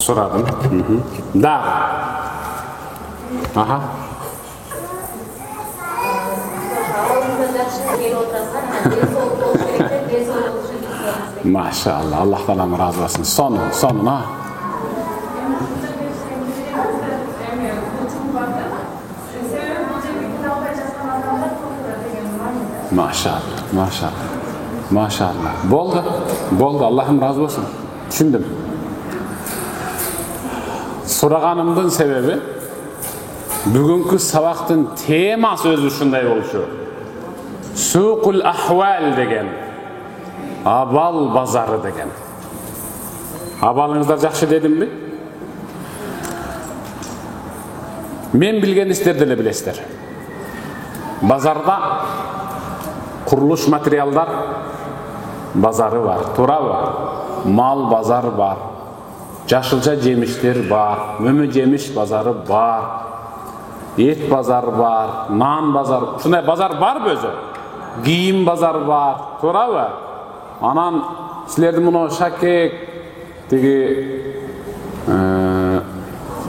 Сұрадым. Да. Аха. Maşallah, Allah Teala razı olsun. Sonuna. Maşallah. Boldu. Allah'ım razı olsun. Düşündüm. Sorağanımdın sebebi bugünkü sabaqtın teması özü şunday boluşu. Suqul ahval degen. Abal bazarı degen. Abalыңыздар жақшы dedim mi? Men bilgen isтерди эле билесиздер. Bazarda kuruluş materiallar bazarı var, turabı? Mal bazarı var. Jaşılca jemişler var, mömө jemiş bazarı var. Et bazarı var, nan bazarı. Şunday bazar var mı özü? Giyim bazarı var, turabı? Anan sizlerdi bunu şakek degi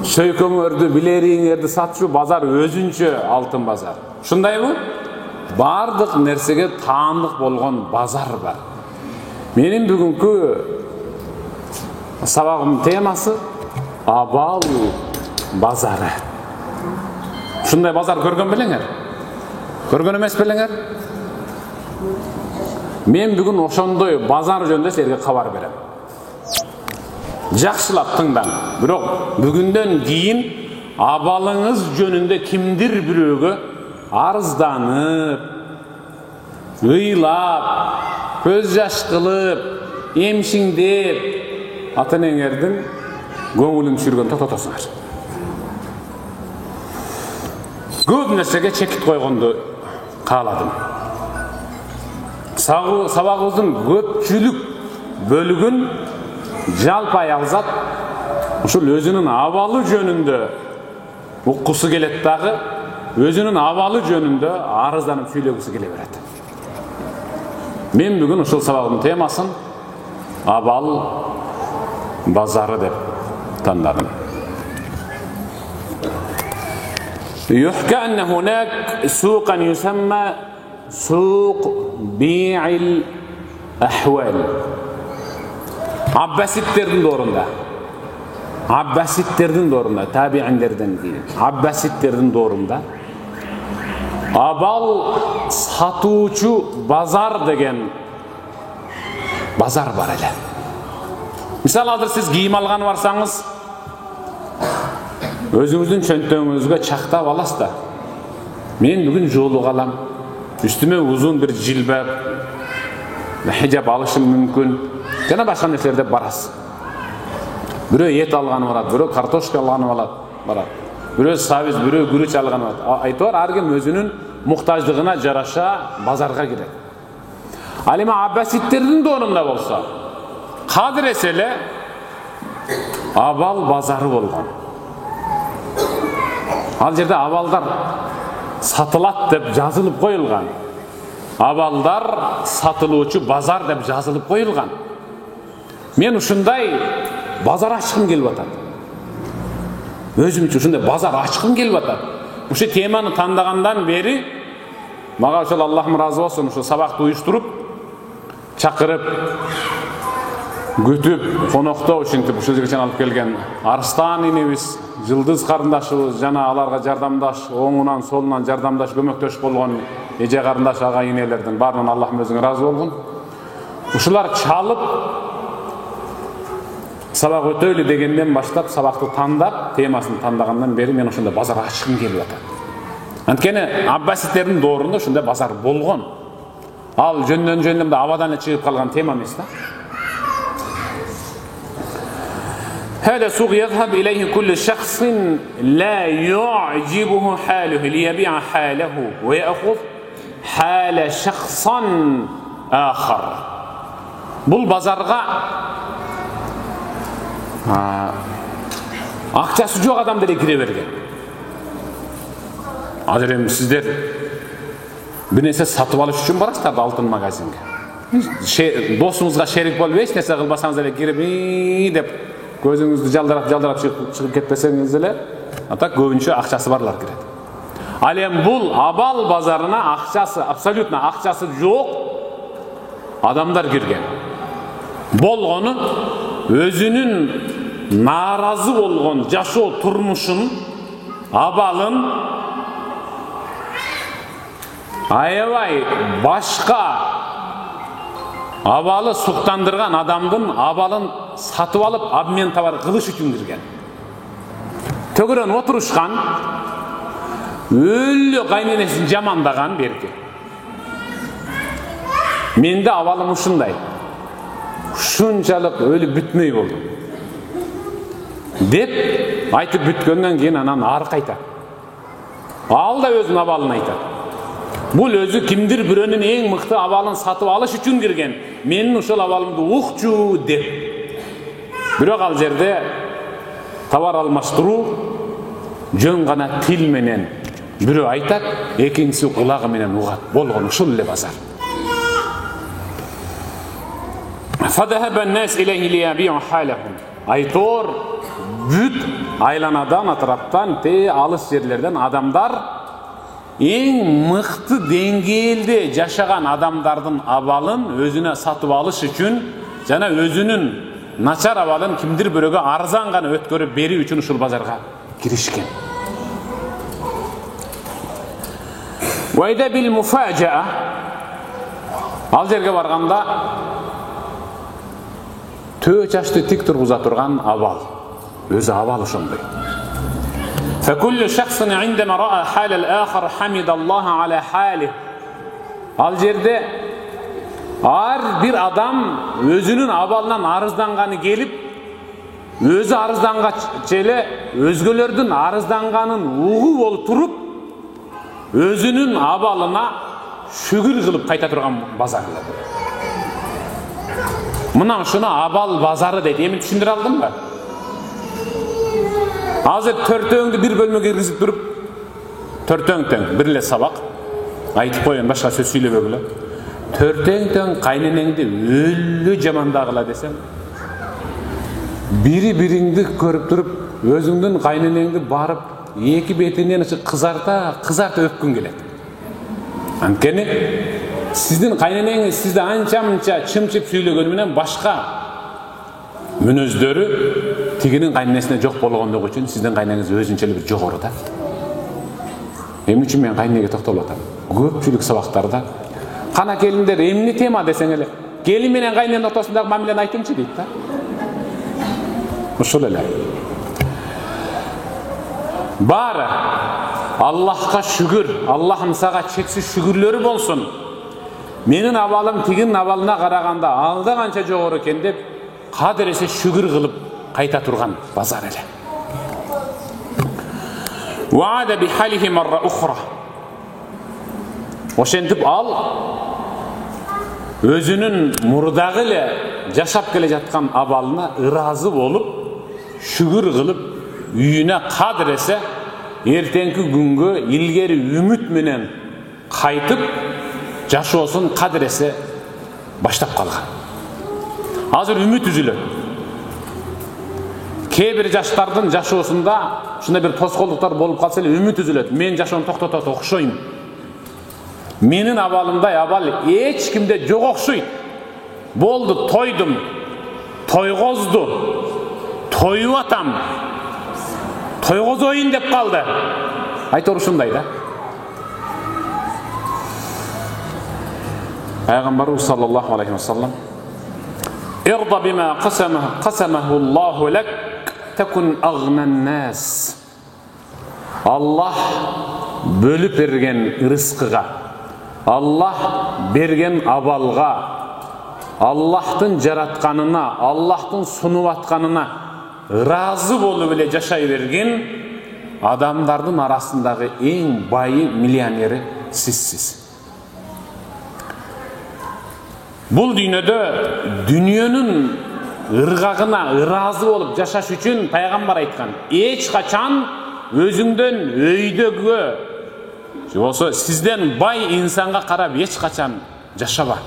söykөңөрдү, билериңерди satçu bazar özünçө altın bazar. Şunday mı? Бардық нәрсеге таандық болған базар бар. Менің бүгінгі сабағым темасы абал базары. Шундай базар көрген білеңер? Көрген емес білеңер? Мен бүгін ошондой базар жөнүндө силерге кабар берем. Жакшылап тыңдаң. Бирок бүгүндөн кийин абалыңыз жөнүндө кимдир бирөөгө арызданып, ыйлап, көз жаш кылып, эмшиңдеп, ата-энеңердин көңүлүн түшүргөн токтотосуңар. Көп нерсеге чекит койгонду кааладым. Сабагыбыздын көпчүлүк бөлүгүн жалпы аялзат ушул өзүнүн абалы жөнүндө уккусу келет дагы, өзүнүн абалы жөнүндө арызданып сүйлөгүсү келе берет. Мен бүгүн ушул сабагымдын темасын абал базары деп тандадым. يحكى أن هناك سوقا يسمى سوق بيع الأحوال. Abbasitтердин доорунда, табииндерден кийин, Abbasitтердин доорунда абал сатуучу базар деген базар бар эле. Мисалы азыр сиз кийим алганы барсаңыз, өзүңүздүн чөнтөгүңүзгө чактап аласыз да. Мен бүгүн жолуга алам, үстүмө узун бир жилбап, хижаб алышым мүмкүн, жана башка нерселерде барасыз. Бирөө ет алганы барат, бирөө картошка алганы барат, бирөө сабиз, бирөө күрүч алганы барат. Айтор ар ким өзүнүн муктаждыгына жараша базарга кирет. Ал эми Аббаситтердин доорунда болсо, кадыр эселе абал базары болгон. Ал жерде абалдар сатылат деп жазылып коюлган. Абалдар сатылуучу базар деп жазылып коюлган. Мен ушундай базар ачкым келип атат. Өзүмчө ушундай базар ачкым келип атат. Ушу теманы тандагандан бери мага ошол Аллахым разы болсун, ушу сабакты уюштуруп, чакырып, күтүп, коноктоо ушинтип ушул жерге алып келген Арстан инебиз, Жылдыз карындашыбыз жана аларга жардамдаш, оңунан солунан жардамдаш, көмөктөш болгон эже карындаш ага инелердин баарынан Аллахым өзүңө разы болгон. Ушулар чалып сабак өтөлү дегенден баштап сабакты тандап, темасын тандагандан бери мен ошондой базар ачкым келип атат. Анткени Аббаситтердин доорунда ушундай базар болгон. Ал жөндөн абадан эле чыгып калган тема эмес да. هذا سوق يذهب إليه كل شخص لا يعجبه حاله ليبيع حاله ويأخذ حال شخصا آخر. Бұл базарға акчасы жоқ адам деле кире берген. Азыр эми сиздер бир нерсе сатып алыш үчүн барасыздар да алтын магазинге. Досуңузга шерик болуп эч нерсе кылбасаңыз эле кирип деп көзүңүздү жалдырап чыгып кетпесеңиз эле, ата көбүнчө акчасы барлар кирет. Ал эми бул абал базарына акчасы, абсолютно акчасы жок адамдар кирген. Болгону өзүнүн нааразы болгон жашоо турмушун, абалын аябай башка абалы суктандырган адамдын абалын сатып алып обмен товар кылыш үчүн кирген. Төгөрөн отурушкан, өлө кайненесин жамандаган берки. Менде абалым ушундай. Ушунчалык өлүп бүтмөй болдум деп айтып бүткөндөн кийин анан ары кайтат. Ал да өзүнүн абалын айтат. Бул өзү кимдир бирөөнүн эң мыкты абалын сатып алыш үчүн кирген. Менин ошол абалымды укчу деп. Бирок ал жерде товар алмаштыруу жөн гана тил менен бирөө айтат, экинчиси кулагы менен угат. Болгон ушул эле базар. فذهب الناس إليه ليبيعوا حالهم. Айтор бүт айланадан, атыраптан, алыс жерлерден адамдар эң мыкты деңгээлде жашаган адамдардын абалын өзүнө сатып алыш үчүн жана өзүнүн начар абалын кимдир бирөөгө арзан гана өткөрүп берүү үчүн ушул базарга киришкен. Вайда бил муфажаа. Ал жерге барганда төө чачты тик тургуза турган абал. Өзү абал ошондой. فكل شخص عندما رأى حال الآخر حمد الله على حاله. Ал жерде ар бир адам өзүнүн абалынан арызданганы келип, өзү арыздангач эле өзгөлөрдүн арызданганын угуп болуп туруп, өзүнүн абалына шүгүр кылып кайта турган базар. Мына ушуну абал базары дейт. Эми түшүндүрө алдымбы? Азыр төртөөңдү бир бөлмөгө киргизип туруп, төртөөң тең бир эле сабак айтып коеюн, башка сөз сүйлөбөгүлө. Төртөөң тең кайненеңди өлү жамандагыла десем, бири-бириңди көрүп туруп, өзүңдүн кайненеңди барып, эки бетинен кызарта өпкүң келет. Анткени сиздин кайненеңиз сизди анча-мынча чымчып сүйлөгөнү менен башка мүнөздөрү тигинин кайненесине жок болгондугу үчүн сиздин кайненеңиз өзүнчө эле бир жогору да. Эмне үчүн мен кайненеге токтолуп атам? Көпчүлүк сабактарда кана келиндер эмне тема десең эле, келин менен кайнененин ортосундагы мамилени айтыңчы дейт да. Ушул эле. Баары Аллахка шүгүр, Аллахым сага чексиз шүгүрлөрү болсун. Менин абалым тигинин абалына караганда алда канча жогору экен деп кадыресе шүгүр кылып кайта турган базар эле. Ваада бихалихи марра ухра. Ошентип ал өзүнүн мурдагы эле жашап келе жаткан абалына ыраазы болуп, шүгүр кылып үйүнө кадыресе эртеңки күнгө илгери үмүт менен кайтып жашоосун кадыресе баштап калган. Азыр үмүт үзүлөт. Кээ бир жаштардын жашоосунда ушундай бир тоскоолдуктар болуп калса эле үмүт үзүлөт. Мен жашоону токтотот окшойм. Менин абалымдай абал эч кимде жок окшойт. Болду, тойдум, тойгозду, тоюп атам, тойгозоюн деп калды. Айтор ушундай да. Пайгамбарыбыз саллаллаху алейхи ва саллям Ирда бима qasamahu Allahu lak takun aghna an-nas. Аллах бөлүп берген рызкыга, Аллах берген абалга, Аллахтын жаратканына, Аллахтын сунуп атканына ыраазы болуп эле жашай берген адамдардын арасындагы эң байы, миллионери сизсиз. Бул дүйнөнүн ыргагына ыраазы болуп жашаш үчүн пайгамбар айткан: эч качан өзүңдөн өйдөгө же болсо сизден бай инсанга карап эч качан жашаба.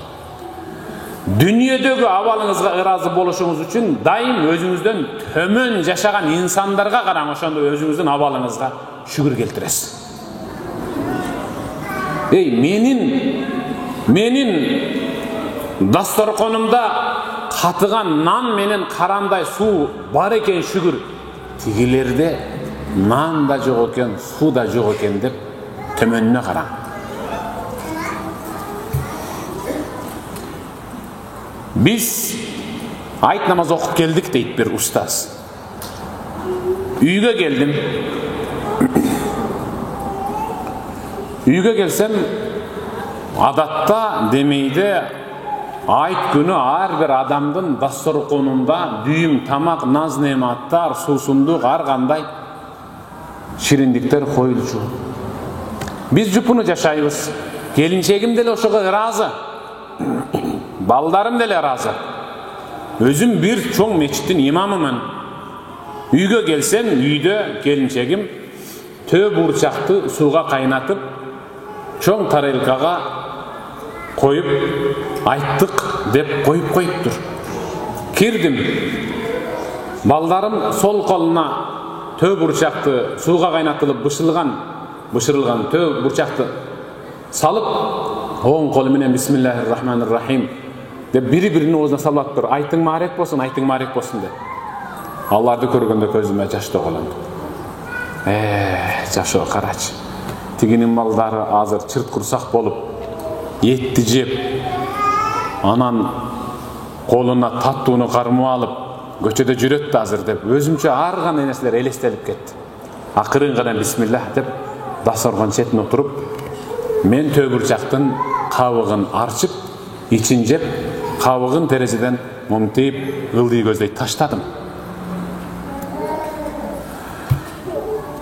Dünyadagi abalыңızga ыраазы болушуңуз үчүн дайым өзүңүздөн төмөн жашаган инсандарга караң, ошондо өзүңүздүн абалыңызга шүгүр келтиресиз. Менин дасторконумда катыган нан менен карандай суу бар экен шүгүр. Тигилерде нан да жок экен, суу да жок экен деп төмөнүнө караң. Biz ayet namazı okup geldik deyip bir ustaz. Үйгө geldim. Үйгө gelsem adatta demeydi ayet günü her bir adamdın dastorkonunda düğüm, tamak, naz nematlar, susunduk, har kanday şirindikler koyuluşu. Biz jupunu jaşaybız. Gelinçegim dele oşoga razı. Baldarım dele razı. Özüm bir çoğun meçittin imamımın. Үйгө gelsem, үйde gelinçegim tö burçaktı suga kaynatıp çoğun tarelkaga koyup ayttık dep koyup dur. Kirdim. Baldarım sol koluna tö burçaktı suga kaynatılıp bışırılgan tö burçaktı salıp oğun kolu menen Bismillahirrahmanirrahim de biri-birinin oğuzuna salat dur. Aytın marek bolsun de. Allah'dı körgönde közüme jaş dogolandı. Jaşo karaç. Tiginin balları hazır çırt kursak bolup yetti jep. Anan koluna tattuunu karmı alıp göçöde jüretdi hazır dep özümçe argan enesler elestelip ketti. Akırıngadan Bismillah dep dastorkon çetine oturup men töbürçaktın kabıgın arçıp için jep kabıgın terezeden mumteyip ıldığı gözley taştadım.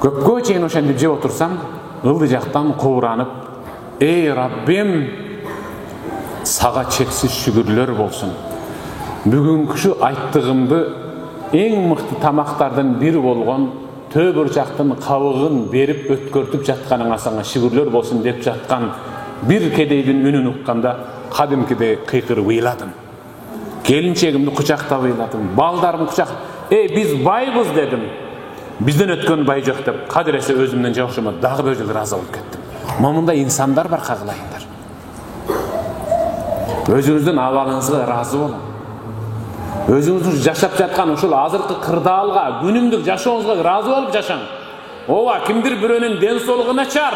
Köpkö çeyin oşendip jep otursam ıldı jaktan kowuranıp ey Rabbim saga çeksiz şükürler bolsun. Bugünkü şu ayttığımdı en mıhtı tamaktardan biri bolgon tö burçaktın kabıgın berip ötkörtüp jatkanыңa sana şükürler bolsun dep jatkan bir kedeydin үнүн ukkanda kadimkide kıykırıp ыйладым. Gelinçegimdi kucakta ыйладым. Baldarım kucak. Biz baybız dedim. Bizden ötkön bay jok dep kadirese özümden jawşuma dagы bir jыл razı olup kettim. Momunda insanlar bar kagılayınlar. Özünüzdün avalınızga razı olun. Özünüzdün jaşap jatkan uşul azırkı kırdaalga, günümdük jaşooңузга razı olup jaşaң. Ova kimdir birönün den soluğu naçar.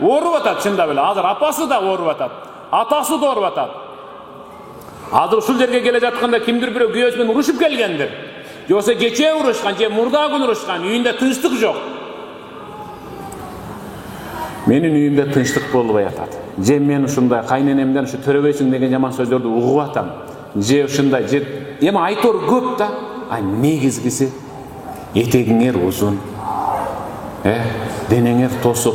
Orup atat çында bile. Azır apası da orup atat. Atası da orup atat. Azır uşul jerge kele jatkanda kimdir birö kүйөөsүнөн uruşup kelgendir. Yoksa geçe uruşkan, murda gün uruşkan, üyünde tınçlık yok. Menin üyümde tınçlık bolubay atat. Men uşunday kaynenemden şu töröbeysin degen jaman sözlördü ugup atam. Uşunday, ema aytor köp da, negizgisi etegiңер uzun, deneңер tosuk,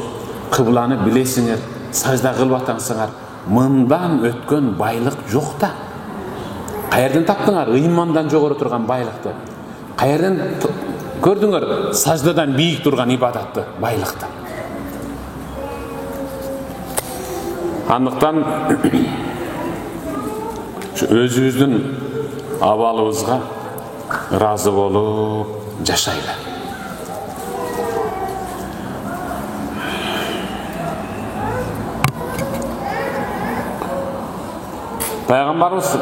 kıblаны bilesiңер, sajda kılıp atangsыңар. Mından ötkön baylık yok da. Kayerden taptыңар, ıymandan jogorу turgan baylıktı. Kayerden gördüңөр, sajdadan biyik turgan ibadatты, baylıktı. Anlıktan şu özümüzdün abalыбызга razı bolup jaşayla. Peygamberimiz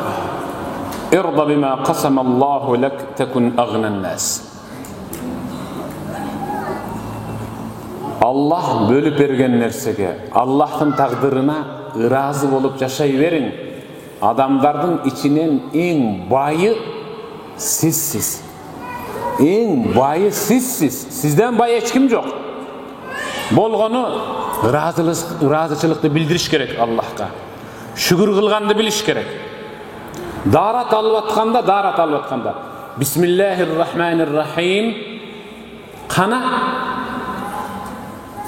irda bima qasamallahu lek tekun agnan nas. Allah bölüp bergen nersege, Allah'ın takdırına razı bolup jaşayverin. Adamlardın içinen en bayı sizsiz. En bayı sizsiz. Sizden bayı hiç kim yok. Bolgonu razıçılıkты bildiriş gerek Allah'a. Şükür kılgandı biliş gerek. Darat alıp Bismillahirrahmanirrahim. Kana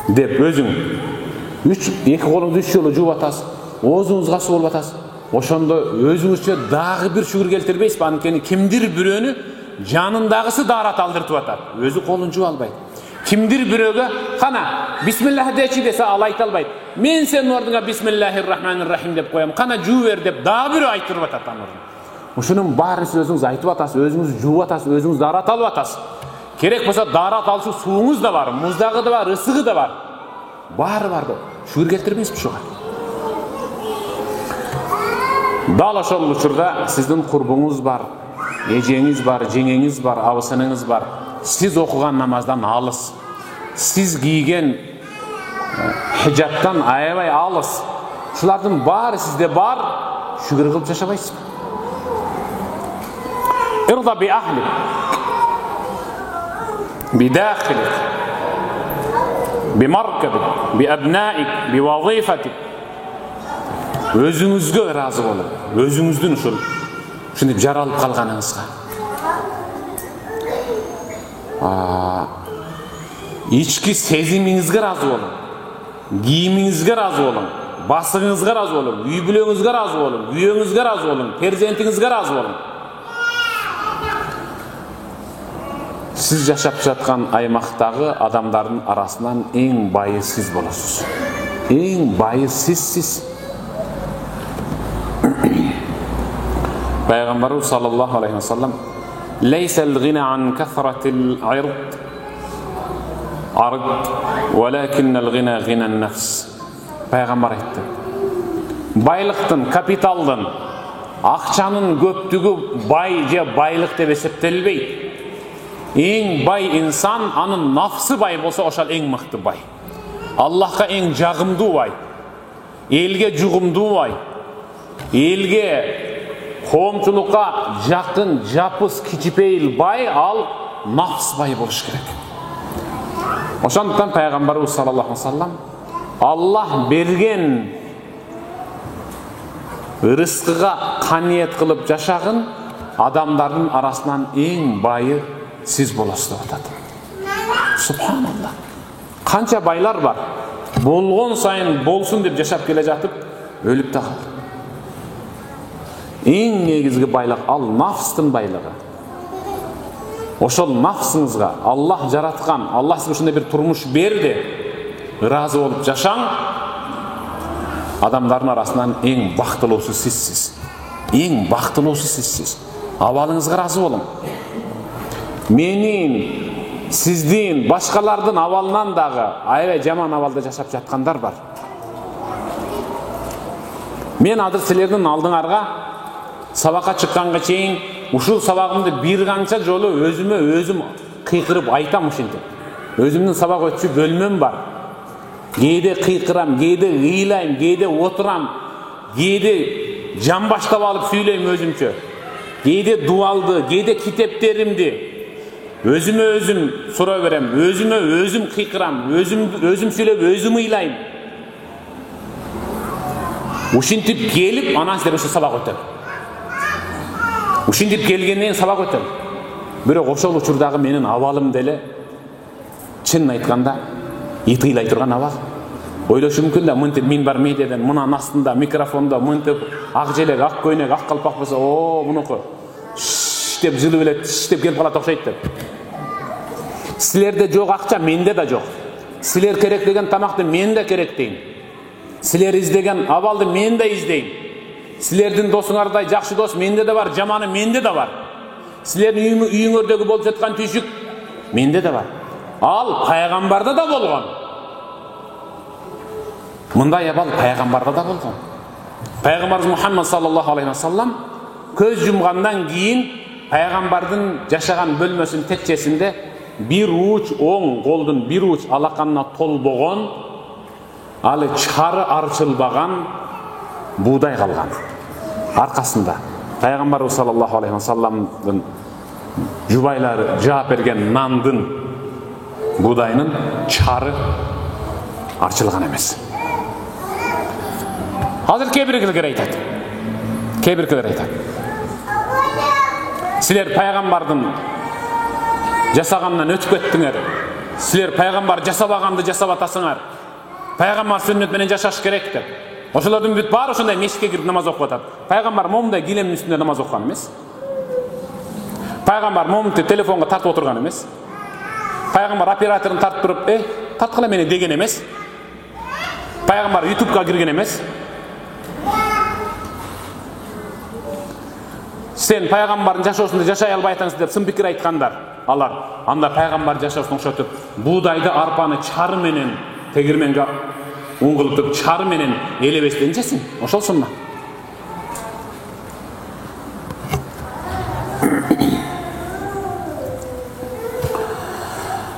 dep özüň iki koluňdu 3 jolu juup atasy, oğuzuňuzga su bolup atasy. Oşonda özüňizçe dagы bir şükür keltirbeýsiz. Antkeni kimdir biröөнü janındagysy darat aldırtıp atar. Özü kolun juup albayt. Kimdir biröөгө kana Bismillah deçi dese al ayta albayt. Мен сен ордыңа бисмиллахир-рахманир-рахим деп коям. Кана жуу бер деп дагы бирөө айтырып атат анын. Ушунун баарын сиз өзүңүз айтып атасыз, өзүңүз жууп атасыз, өзүңүз дарат алып атасыз. Керек болса дарат алчу сууңуз да бар, муздагы да бар, ысыгы да бар. Баары бар да. Шүгүр келтирбейсизби ушуга? Дал ошол учурда сиздин курбуңуз бар, эжеңиз бар, жеңеңиз бар, абысыныңыз бар. Сиз окуган намаздан алыс. Сиз кийген хижаптан аябай алыс. Шулардын баары сизде бар. Шүгүр кылып жашабайсызбы? Ирда би ахлик, би дахилик, би маркабик, би абнаик, би вазифатик. Өзүңүзгө ыраазы болуп, өзүңүздүн ушинтип жаралып калганыңызга. Ички сезимиңизге ыраазы болуң, кийимиңизге ыраазы болуң, басыңызга ыраазы болуң, үй бүлөңүзгө ыраазы болуң, күйөөңүзгө ыраазы болуң, перзентиңизге ыраазы болуң. Сиз жашап жаткан аймактагы адамдардын арасынан эң байы сиз болосуз. Эң байы сиз. Пайгамбарыбыз саллаллаху алейхи ва саллам: "Лейсал гина ан касратил ирд, валакиннал гина гинан нафс." Пайгамбар айтты. Байлыктын, капиталдын, акчанын көптүгү бай же байлык деп эсептелбейт. Эң бай инсан, анын нафсы бай болса, ошол эң мыкты бай. Аллахка эң жагымдуу бай, элге жугумдуу бай, элге коомчулукка жакын, жапыс, кичипейил бай, ал нафс бай болуш керек. Ошондуктан Пайгамбарыбыз саллаллаху алейхи ва саллам Аллах берген рызкыга каниет кылып жашагын адамдардын арасынан эң байы сиз болосуз деп атат. Субханаллах. Канча байлар бар. Болгон сайын болсун деп жашап келе жатып, өлүп та калды. Эң негизги байлык ал нафстын байлыгы. Ошол нафсыңызга Аллах жараткан, Аллах сизге ушундай бир турмуш берди, ыраазы болуп жашаң, адамдардын арасынан эң бактылуусу сизсиз. Эң бактылуусу сизсиз. Абалыңызга ыраазы болуң. Менин, сиздин, башкалардын абалынан дагы аябай жаман абалда жашап жаткандар бар. Мен азыр силердин алдыңарга сабакка чыкканга чейин ушул сабагымды бир канча жолу өзүм кыйкырып айтам ушинтип. Өзүмдүн сабак өтчү бөлмөм бар. Кээде кыйкырам, кээде ыйлайм, кээде отурам, кээде жан баштап алып сүйлөйм өзүмчө. Кээде дуалды, кээде китептеримди өзүмө өзүм суроо берем, өзүмө өзүм кыйкырам, өзүм сүйлөп, өзүм ыйлайм. Ушинтип келип, анан силер ушу сабак өтөм. Ушинтип келгенден сабак өтөм. Бирок ошол учурдагы менин абалым деле чын айтканда итыйлай турган абал. Ойлошу мүмкүн да, мынтип минбар медияден, мынанын астында, микрофондо мынтип ак желек, ак көйнөк, ак калпак болсо, мунуку деп жылып эле деп келип калат окшойт деп. Силерде жок акча, менде да жок. Силер керектеген тамакты мен да керектейм. Силер издеген абалды мен да издейм. Силердин досуңардай жакшы дос менде да бар, жаманы менде да бар. Силердин үйүңөрдөгү болуп жаткан түйшүк менде да бар. Ал пайгамбарда да болгон. Мындай абал пайгамбарда да болгон. Пайгамбарыбыз Мухаммад саллаллаху алейхи ва саллам көз жумгандан кийин пайгамбардын жашаган бөлмөсүнүн текчесинде бир уч оң колдун бир уч алаканына толбогон, алы чары арчылбаган буудай калган. Аркасында пайгамбарыбыз саллаллаху алейхи ва салламдын жубайлары жаап берген нандын буудайынын чары арчылган эмес. Азыр кээ-биркилер айтат. Кээ-биркилер айтат. Силер пайгамбардын жасаганынан өтүп кеттиңер. Силер пайгамбар жасабаганды жасап атасыңар. Пайгамбар сүннөт менен жашаш керек деп. Ошолордун бүт баары ошондой мешитке кирип намаз окуп атат. Пайгамбар момундай килемдин үстүндө намаз окуган эмес. Пайгамбар момунтип телефонго тартып отурган эмес. Пайгамбар операторун тартып туруп, тарткыла мени деген эмес. Пайгамбар YouTube'га кирген эмес. Сен пайгамбардын жашоосунда жашай албайсың деп сын пикир айткандар. Алар анда пайгамбар жашоосун окшотуп, буудайды, арпаны чары менен тегирменге ун кылып, чары менен элебестенчесин. Ошол сунна.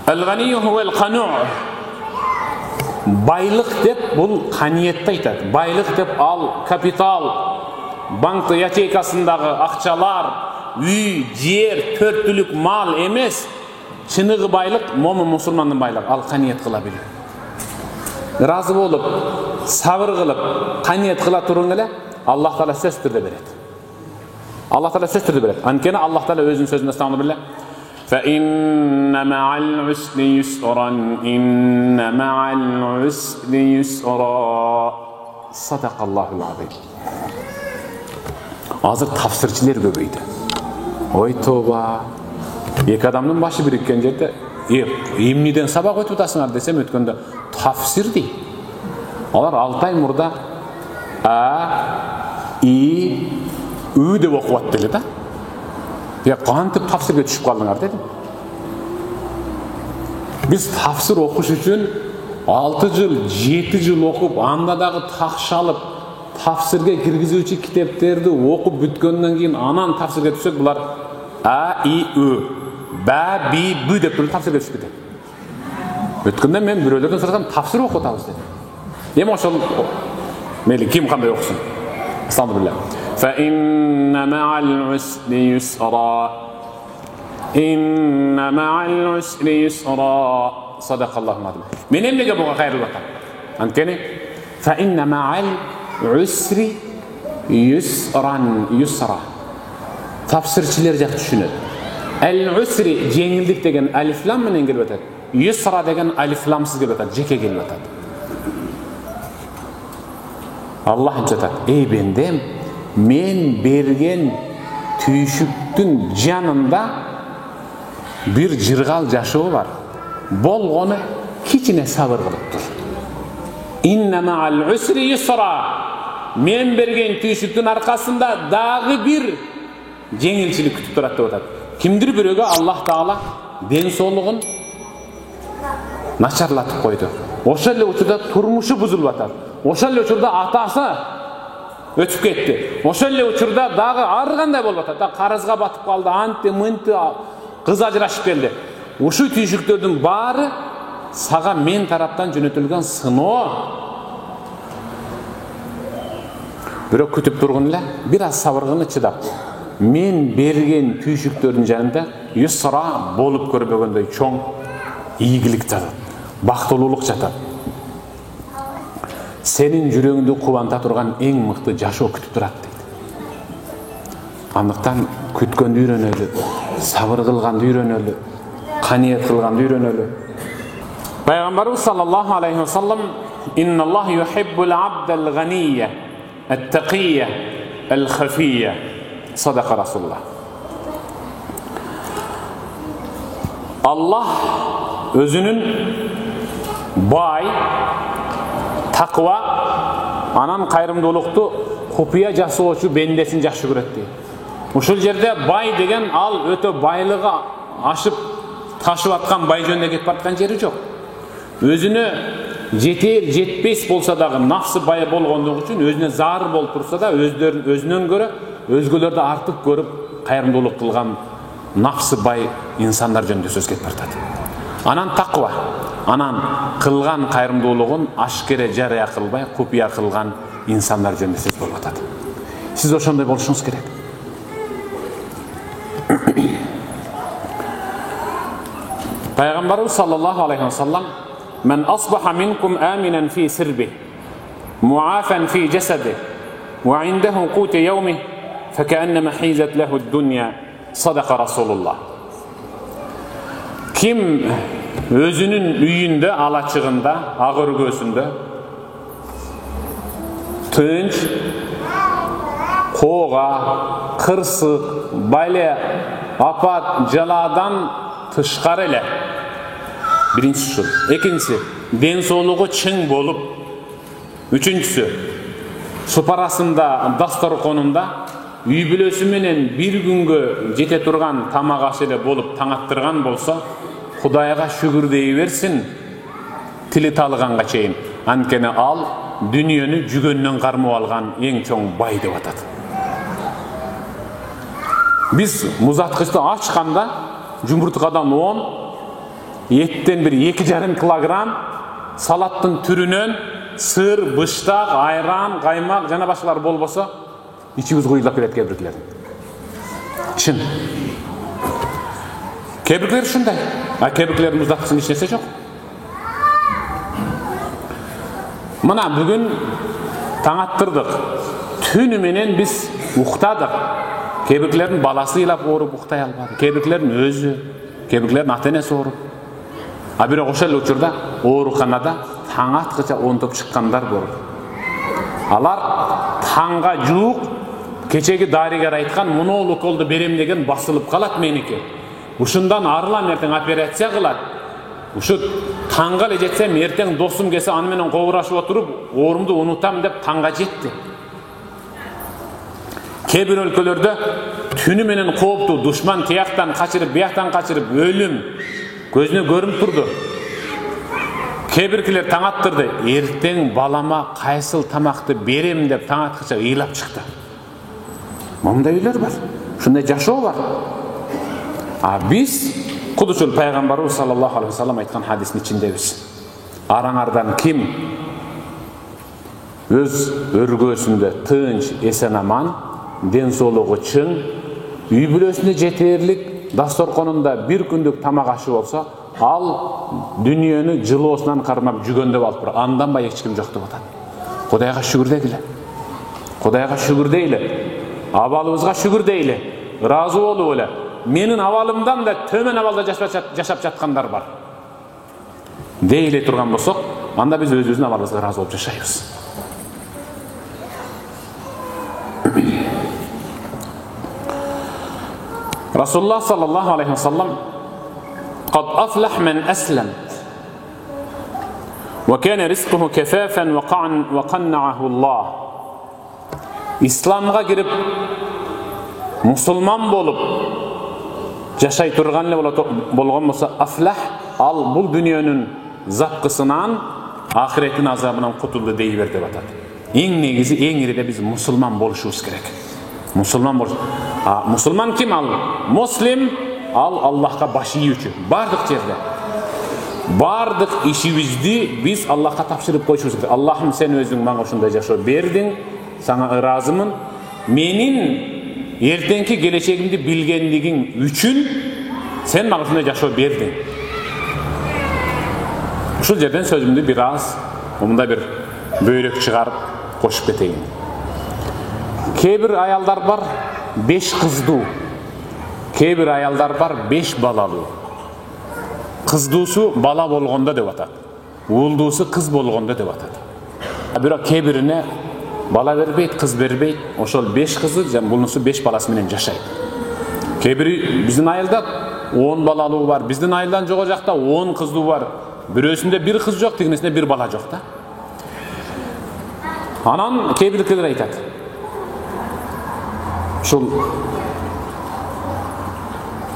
Al-ghani huwa al-qanu'. Байлык деп бул каниетти айтат. Байлык деп ал капитал, банк ячейкасындагы акчалар, үй, жер, төрттүлүк мал эмес. Чыныгы байлык момун мусулмандын байлыгы. Ал каниет кыла билүү. Разы болуп, сабыр кылып, каниет кыла туруң эле Аллах Таала сөз түрдө берет. Аллах Таала сөз түрдө берет. Анткени Аллах Таала өзүнүн сөзүндө стамды биле. فإن مع العسر يسرا إن مع العسر يسرا صدق الله العظيم. Азыр тафсирчилер көбөйдү. Ой тоба. Эки адамдын башы бириккен жерде эмнеден сабак өтүп атасыңар десем өткөндө тафсир дейт. Алар 6 ай мурда үй деп окуп аттылы да. Я кантип тафсирге түшүп калдыңар дедим. Биз тафсир окуш үчүн 6 жыл, 7 жыл окуп, анда дагы такшалып, тафсирге киргизүүчү китептерди окуп бүткөндөн кийин анан тафсирге түшөт. Булар ба, би, бу деп тафсирге түшүп кетет. Өткөндө мен бирөөлөрдөн сурасам, тафсир окуп атабыз дедим. Эми ошол мейли ким кандай окусун. Астагфирулла. فإن مع العسر يسرا إن مع العسر يسرا صدق الله العظيم. من эмнеге буга кайрылып атам? Анткени فإن مع العسر يسرا. Тафсирчилер жак түшүнөт. Al-usri жеңилдик деген алиф лам менен келип атат. Yusra деген алиф ламсыз келип атат, жеке келип атат. Аллах айтат: "Эй бендем, мен берген түйшүктүн жанында бир жыргал жашоо бар. Болгону кичине сабыр кылып тур. Инна ма'ал усри юсра. Мен берген түйшүктүн аркасында дагы бир жеңилчилик күтүп турат" деп атат. Кимдир бирөөгө Аллах Таала ден соолугун начарлатып койду. Ошол эле учурда турмушу бузулуп атат. Ошол эле учурда атасы өтүп кетти. Ошол эле учурда дагы ар кандай болуп атат. Да карызга батып калды, анты-мынты, кыз ажырашып келди. Ушул түйшүктөрдүн баары сага мен тараптан жөнөтүлгөн сыноо. Бирок күтүп тургун эле, бир аз сабыргыны чыдап, мен берген түйшүктөрдүн жанында юсра болуп көрбөгөндөй чоң ийгилик жатат, бактылуулук жатат. Сенин жүрөгүңдү кубанта турган эң мыкты жашоо күтүп турат дейт. Андыктан күткөндү үйрөнөлү, сабыр кылганды үйрөнөлү, каниет кылганды үйрөнөлү. Пайгамбарыбыз саллаллаху алейхи ва саллам: "Инналлах юхиббул абдал ганiyya, ат-тaqiyya, al-khafiyya." Садака Расулуллах. Аллах өзүнүн бай, таква, анан кайрымдуулукту купуя жасоочу бендесин жакшы көрөт дейт. Ушул жерде бай деген ал өтө байлыгы ашып ташып аткан бай жөнүндө кетип бараткан жери жок. Өзүнө жетер, жетпес болса дагы нафсы бай болгондугу үчүн өзүнө зар болуп турса да өзүнөн көрө өзгөлөрдү артык көрүп кайрымдуулук кылган нафсы бай инсандар жөнүндө сөз кетип баратат. Анан таква, анан кылган кайрымдуулугун ашкере жарыя кылбай купуя кылган инсандар жөнүндө сөз болуп атат. Сиз ошондой болушуңуз керек. Пайгамбарыбыз саллаллаху алейхи ва саллам: "Мен асбаха минкум аминан фи сирби, муафан фи жасади, ва индаху кут яуми, факаннама хизат лаху ад-дунья." Садака Расулуллах. Ким өзүнүн үйүндө, алачыгында, ак өргөсүндө тынч, кога, кырсык, бале, апат, жаладан тышкары эле. Биринчи ушул. Экинчиси, ден соолугу чың болуп, Üçüncüsü, suparasında, dastorkonunda үй бүлөсү менен bir күнгө жете турган тамак аш эле болуп таң аттырган болсо, Кудайга шүгүр дей берсин, тили талганга чейин. Анткени ал дүниөнү жүгөндөн кармап алган эң чоң бай деп атат. Биз музаткычты ачканда жумурткадан 10, еттен bir 2,5 килограмм, салаттын түрүнөн сыр, быштак, айран, каймак жана башкалар болбосо, içimiz kuyulap kelet kebriklerin. Çin. Kebrikler şunday. Kebriklerin uzatkısın hiç nese yok. Mına bugün taң attırdık. Tünü menen biz uqtadık. Kebriklerin balasıyla orup uqtay almadı. Kebriklerin özü, kebriklerin atenesi orup. Biri oşal uçurda orukanada taң atqıça ontop çıkkanlar borup. Alar taңga juuq keçegi darigер айткан муну уколду берем деген басылып калат меники. Ушундан арылам эртең операция кылат. Ушу таңга эле жетсем эртең досум келсе аны менен кобурашып отуруп, оорумду унутам деп таңга жетти. Кээ бир өлкөлөрдө түнү менен кооптуу душман тияктан качырып, бияктан качырып өлүм көзүнө көрүнүп турду. Кээ биркилер таң аттырды, эртең балама кайсыл тамакты берем деп таң аткыча ыйлап чыкты. Мындай үйлөр бар. Шундай жашоо бар. Биз Кудусул пайгамбарыбыз саллаллаху алейхи ва саллям айткан хадистин ичиндебиз. Араңардан ким өз өргөсүндө тынч, эсен аман, ден соолугу чың, үй бүлөсүнө жетерлик дасторконунда bir күндүк тамак ашы болсо, ал дүниөнү жылоосунан кармап жүгөндөп алып тур. Андан бай эч ким жок деп атат. Кудайга шүгүр дегиле. Кудайга шүгүр дейле. Абалыбызга шүгүр дейле. Ыраазы болуп эле. Менин абалымдан да төмөн абалда жашап жаткандар бар. Дейле турган болсок, анда биз өзүбүздүн абалыбызга ыраазы болуп жашайбыз. Rasulullah sallallahu aleyhi ve sellem قد أفلح من أسلم وكان رزقه كفافا وقنعه الله. İslamga girip musulman bolup жашай турган эле болгон болсо, афлах, ал бул дүниөнүн запкысынан, ахиреттин азабынан кутулду дей бер деп атат. Эң негизи, эң ириде биз мусулман болушубуз керек. Мусулман болуш. Мусулман ким ал? Муслим, ал Аллахка баш ийүүчү. Бардык жерде. Бардык ишибизди биз Аллахка тапшырып койушубуз керек. Аллахым, сен өзүң мага ушундай жашоо бердиң, сага ыраазымын. Менин эртеңки келечегимди билгендигиң үчүн сен мага ушундай жашоо бердиң. Ушул жерден сөзүмдү бир аз мындай бир бөйрөк чыгарып кошуп кетейин. Кээ бир аялдар бар 5 кыздуу, кээ бир аялдар бар 5 балалуу. Кыздуусу бала болгондо деп атат, уулдуусу кыз болгондо деп атат. Бирок кээ бирине бала бербейт, кыз бербейт, ошол 5 кызы, бунусу 5 баласы менен жашайт. Кээ бири биздин айылда 10 балалуу бар, биздин айылдан жогору жакта 10 кыздуу бар. Бирөөсүндө 1 кыз жок, тигинесинде 1 бала жок да. Анан кээ биркилер айтат. Ушул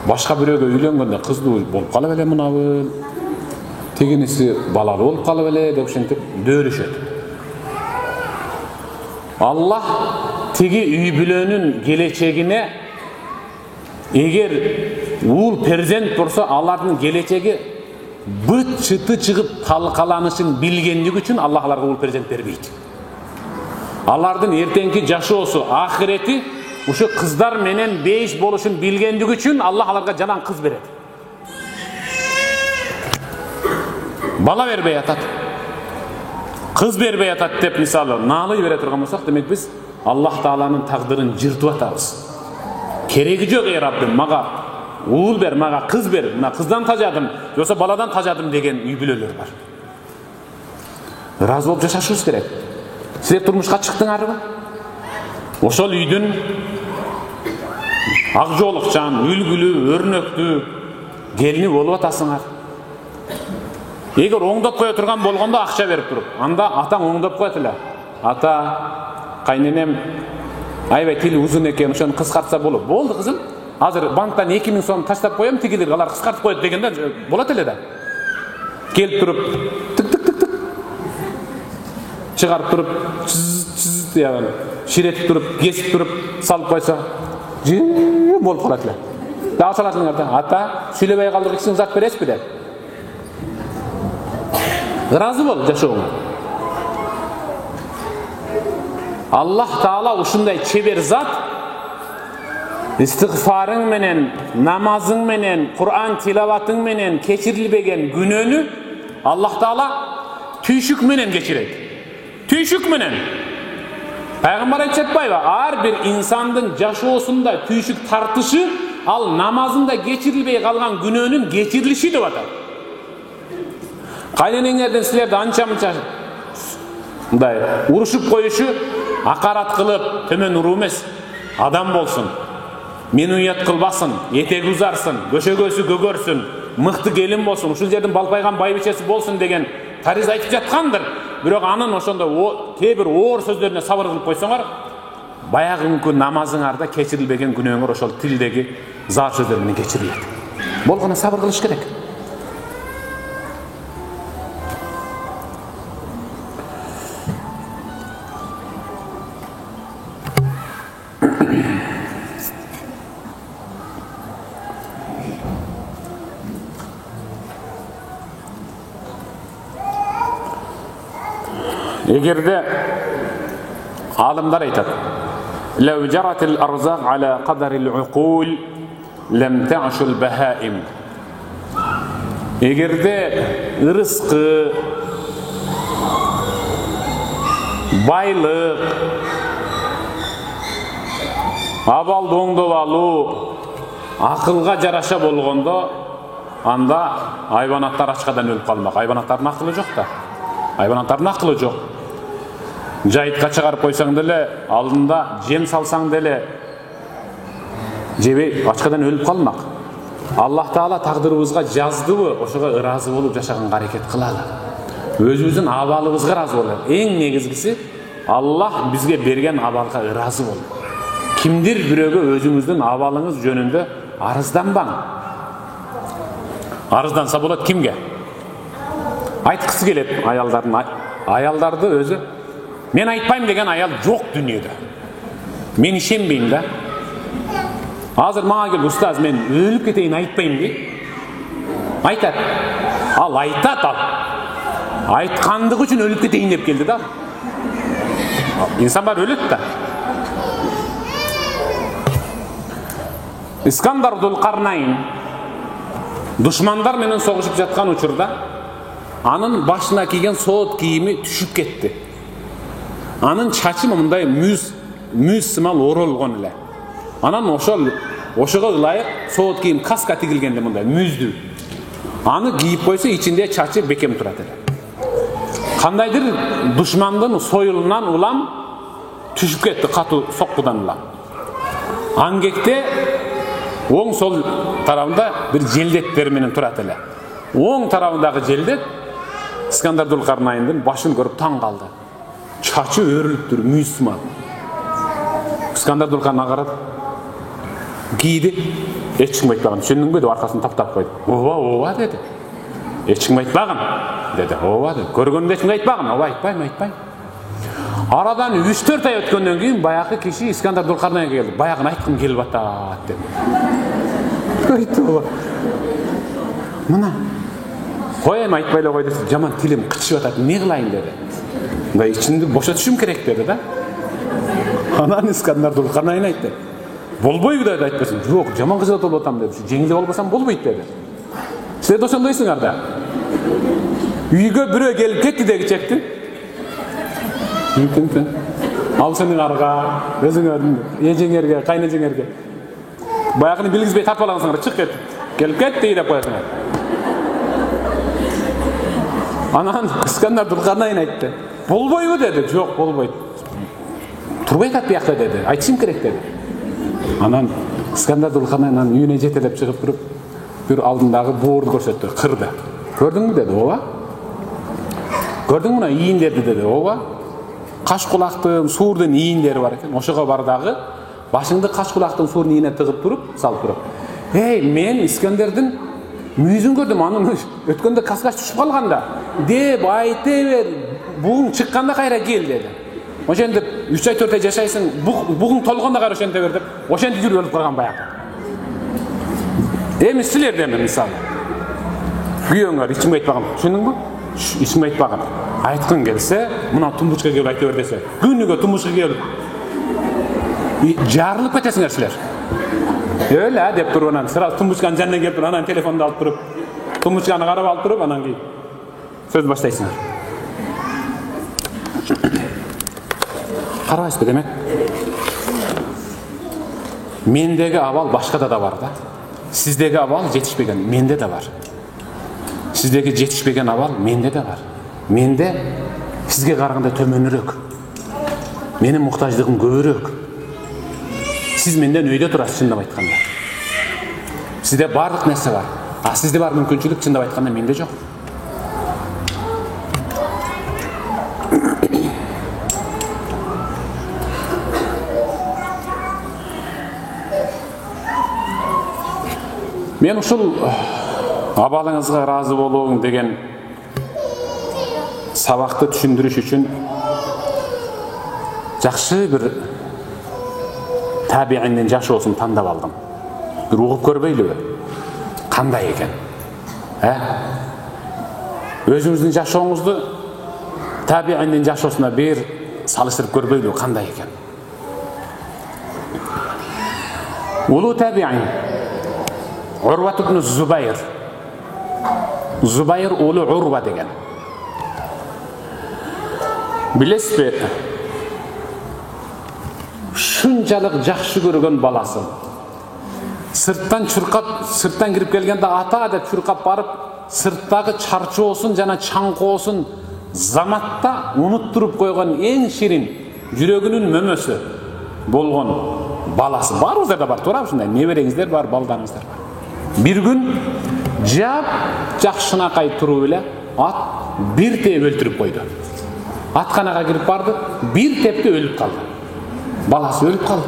башка бирөөгө үйлөнгөндө кыздуу болуп калып эле мынабы, тигиниси балалуу болуп калып эле деп ушинтип дөөрүшөт. Allah tigi үй бүлөнүн келечегине, эгер уул перзент болсо, алардын келечеги быт чыты чыгып талкаланышын билгендиги үчүн Аллах аларга уул перзент бербейт. Алардын эртеңки жашоосу, ахирети ушу кыздар менен бейиш болушун билгендиги үчүн Аллах аларга жалаң кыз берет. Бала бербей атат. Кыз бербей атат деп мисалы наалый бере турган болсок, демек биз Аллах Тааланын тагдырын жыртып атабыз. Кереги жок, ey Rabbim, мага уул бер, мага кыз бер, мына кыздан тажадым, жоксо баладан тажадым деген үй бүлөлөр бар. Ыраазы болуп жашашыбыз керек. Силер турмушка чыктыңарбы? Ошол үйдүн ак жоолукчан, үлгүлүү, өрнөктүү келини болуп атасыңар. Егер оңдоп кое турган болгондо акча берип туруп, анда атаң оңдоп коет эле. Ата, кайненем аябай тили узун экен, ошону кыскартса болот. Болду кызым. Азыр банктан 2000 сом таштап коем, тигилер алар кыскартып коет дегенде болот эле да. Келип туруп, тык тык тык тык. Чыгарып туруп, чыз дегенде, ширетип туруп, кесип туруп, салып койсо, болуп калат эле. Дагы салатыңар да. Ата, сүйлөбөй калдык, ичиң зат бересизби деп. Ыраазы бол жашооңо. Аллах Таала ушундай чебер зат, истигфарың менен, намазың менен, Кур'ан тилаватың менен кечирилбеген күнөөнү Аллах Таала түйшүк менен кечирет. Түйшүк менен. Пайгамбар айтпайбы? Ар бир инсандын жашоосунда түйшүк тартышы ал намазында кечирилбей калган күнөөнүн кечирилиши деп атат. Кайненеңерден силерди анча-мынча мындай урушуп коюшу акарат кылып, төмөн уруу эмес, адам болсун. Мени уят кылбасын, этеги узарсын, көшөгөсү көгөрсүн, мыкты келин болсун, ушул жердин балпайган байбичеси болсун деген тариз айтып жаткандыр. Бирок анын ошондо кээ бир оор сөздөрүнө сабыр кылып койсоңор, баягы намазыңарда кечирилбеген күнөөңөр ошол тилдеги зар сөздөр менен кечирилет. Болгону сабыр кылыш керек. Эгерде алымдар айтат, "Лау жаратил арзак аля кадарил уқул, лам та'шул бахаим." Эгерде ырыскы, байлык, абалды оңдоп алуу акылга жараша болгондо, анда айбанаттар ачкадан өлүп калмак. Айбанаттардын акылы жок да. Айбанаттардын акылы жок. Жайытка чыгарып койсоң деле, алдында жем салсаң деле, жебей ачкадан өлүп калмак. Аллах Таала тагдырыбызга жаздыбы, ошого ыраазы болуп жашаганга аракет кылалы. Өзүбүздүн абалыбызга ыраазы болалы. Эң негизгиси Аллах бизге берген абалга ыраазы бол. Кимдир бирөөгө өзүңүздүн абалыңыз жөнүндө арызданбаң. Арызданса болот кимге? Айткысы келет аялдарды өзү. Мен айтпайм деген аял жок дүнүйөдө. Мен ишенбейм да. Азыр мага кел, устаз, мен өлүп кетейин айтпайм дейт. Айтат. Ал айтат ал. Айткандыгы үчүн өлүп кетейин деп келди да. Инсан бар өлөт да. Искандар Зулкарнайн душмандар менен согушуп жаткан учурда анын башына кийген соот кийими түшүп кетти. Анын чачы мындай мүз сымал оролгон эле. Анан ошого ылайык соот кийим каска тигилгенде мындай мүздүү. Аны кийип койсо ичинде чачы бекем турат эле. Кандайдыр душмандын союлунан улам түшүп кетти, катуу соккудан улам. Аңгекте оң сол тарабында бир желдеттер менен турат эле. Оң тарабындагы желдет Искандар Зулкарнайндын башын көрүп таң калды. Чачы өрүлүп тур, мүз сымал. Искандар Зулкарнайн карап кийди. Эч ким айтпаган. Түшүндүңбү деп аркасын таптап койду. Ооба деди. Эч ким айтпаган деди. Ооба деди. Көргөндө эч ким айтпаган. Ооба айтпайм. Арадан 3-4 ай өткөндөн кийин баягы киши Искандар Зулкарнайнга келди. Баягыны айткым келип атат деди. Айтты. Мына коем айтпай эле кой десе, жаман тилим кычып атат, эмне кылайын деди. Мындай ичимди бошотушум керек деди да. Анан Искандар Зулкарнайн айтты. Болбойбу деди, айтпасын. Жок, жаман кызат болуп атам деди. Жеңилип албасам болбойт деди. Силер да ошондойсуңар да. Үйгө бирөө келип кетти деги чекти. Ал сени карга, өзүңөрдүн эжеңерге, кайнежеңерге. Баягыны билгизбей тартып алгансыңар, чык кет. Келип кетти деп коесуңар. Анан Искандар Зулкарнайн айтты. Болбойбу деди. Жок, болбойт. Турбай кат биякта деди. Айтышым керек деди. Анан Искандар Зулкарнайн үйүнө жетелеп чыгып туруп, бир алдындагы боорду көрсөттү, кырды. Көрдүңбү деди. Ооба. Gördün mü iğinlerdi dedi. Ova. Kaş kulақтың суырдың iğinleri var eкен. Oşoga barдағы başыңды kaş kulақтың суырдың iğine tıgıp durup, salып durup. Hey, men İskender'din müyüzün gördüm. Anın ötkende kaskaç düşüp kalganda. Dep ayta ber. Bugün çıkkanda kayra gel dedi. Oşentip 3 ay 4 ay yaşaysın. Bugün tolganda kayra oşente ber dep. Oşentip yürüp ölüp kalgan bayağı. Эми силерден мисалы күйөөңөр ичиңе айтпаган, түшүндүңбү? Ичиңе айтпаган. Айткың келсе, мына тумбучка келип айта бер десе, күнүгө тумбучка келип жарылып кетесиңер силер. Өлө деп туруп анан сразу тумбучканын жанына келип туруп, анан телефонду алып туруп, тумбучканы карап алып туруп, анан кийин сөз баштайсыңар. Карабайсызбы демек? Мендеги абал башкада да бар да. Sizdeki abal жетишпеген, менде de var. Sizdeki жетишпеген abal менде de var. Менде sizge караганда төмөнүрөөк. Менин муктаждыгым көбүрөөк. Siz menden өйдө турасыз, чындап айтканда. Sizde баардык нерсе бар. А sizde бар мүмкүнчүлүк, чындап айтканда менде жок. Мен ушул абалыңызга ыраазы болууң деген сабакты түшүндүрүш үчүн жакшы бир табииндин жашоосун тандап алдым. Бир угуп көрбөйлүбү? Кандай экен? Өзүңүздүн жашооңузду табииндин жашоосуна бир салыштырып көрбөйлүбү? Кандай экен? Улуу табиин Urvat ibn Zubayr. Zubayr oğlu Urva degen. Bilesizbi? Şuncalık жақсы көрген баласы. Sırttan kirip kelgende ata dep çurkap barıp, sırttagı çarçı olsun, jana çаңkı olsun, zamatta unutturup koygan en şirin, жүрөгүнүн mömösü bolgon balası. Barınızda da var, to'g'ri shunday. Neberеңizdер бар, балдарыңыздар бар. Bir gün jap жақшынакай туруп эле at bir tep өлтүрүп койду. Атканага кирип барды, bir tepte өлүп калды. Баласы өлүп калды.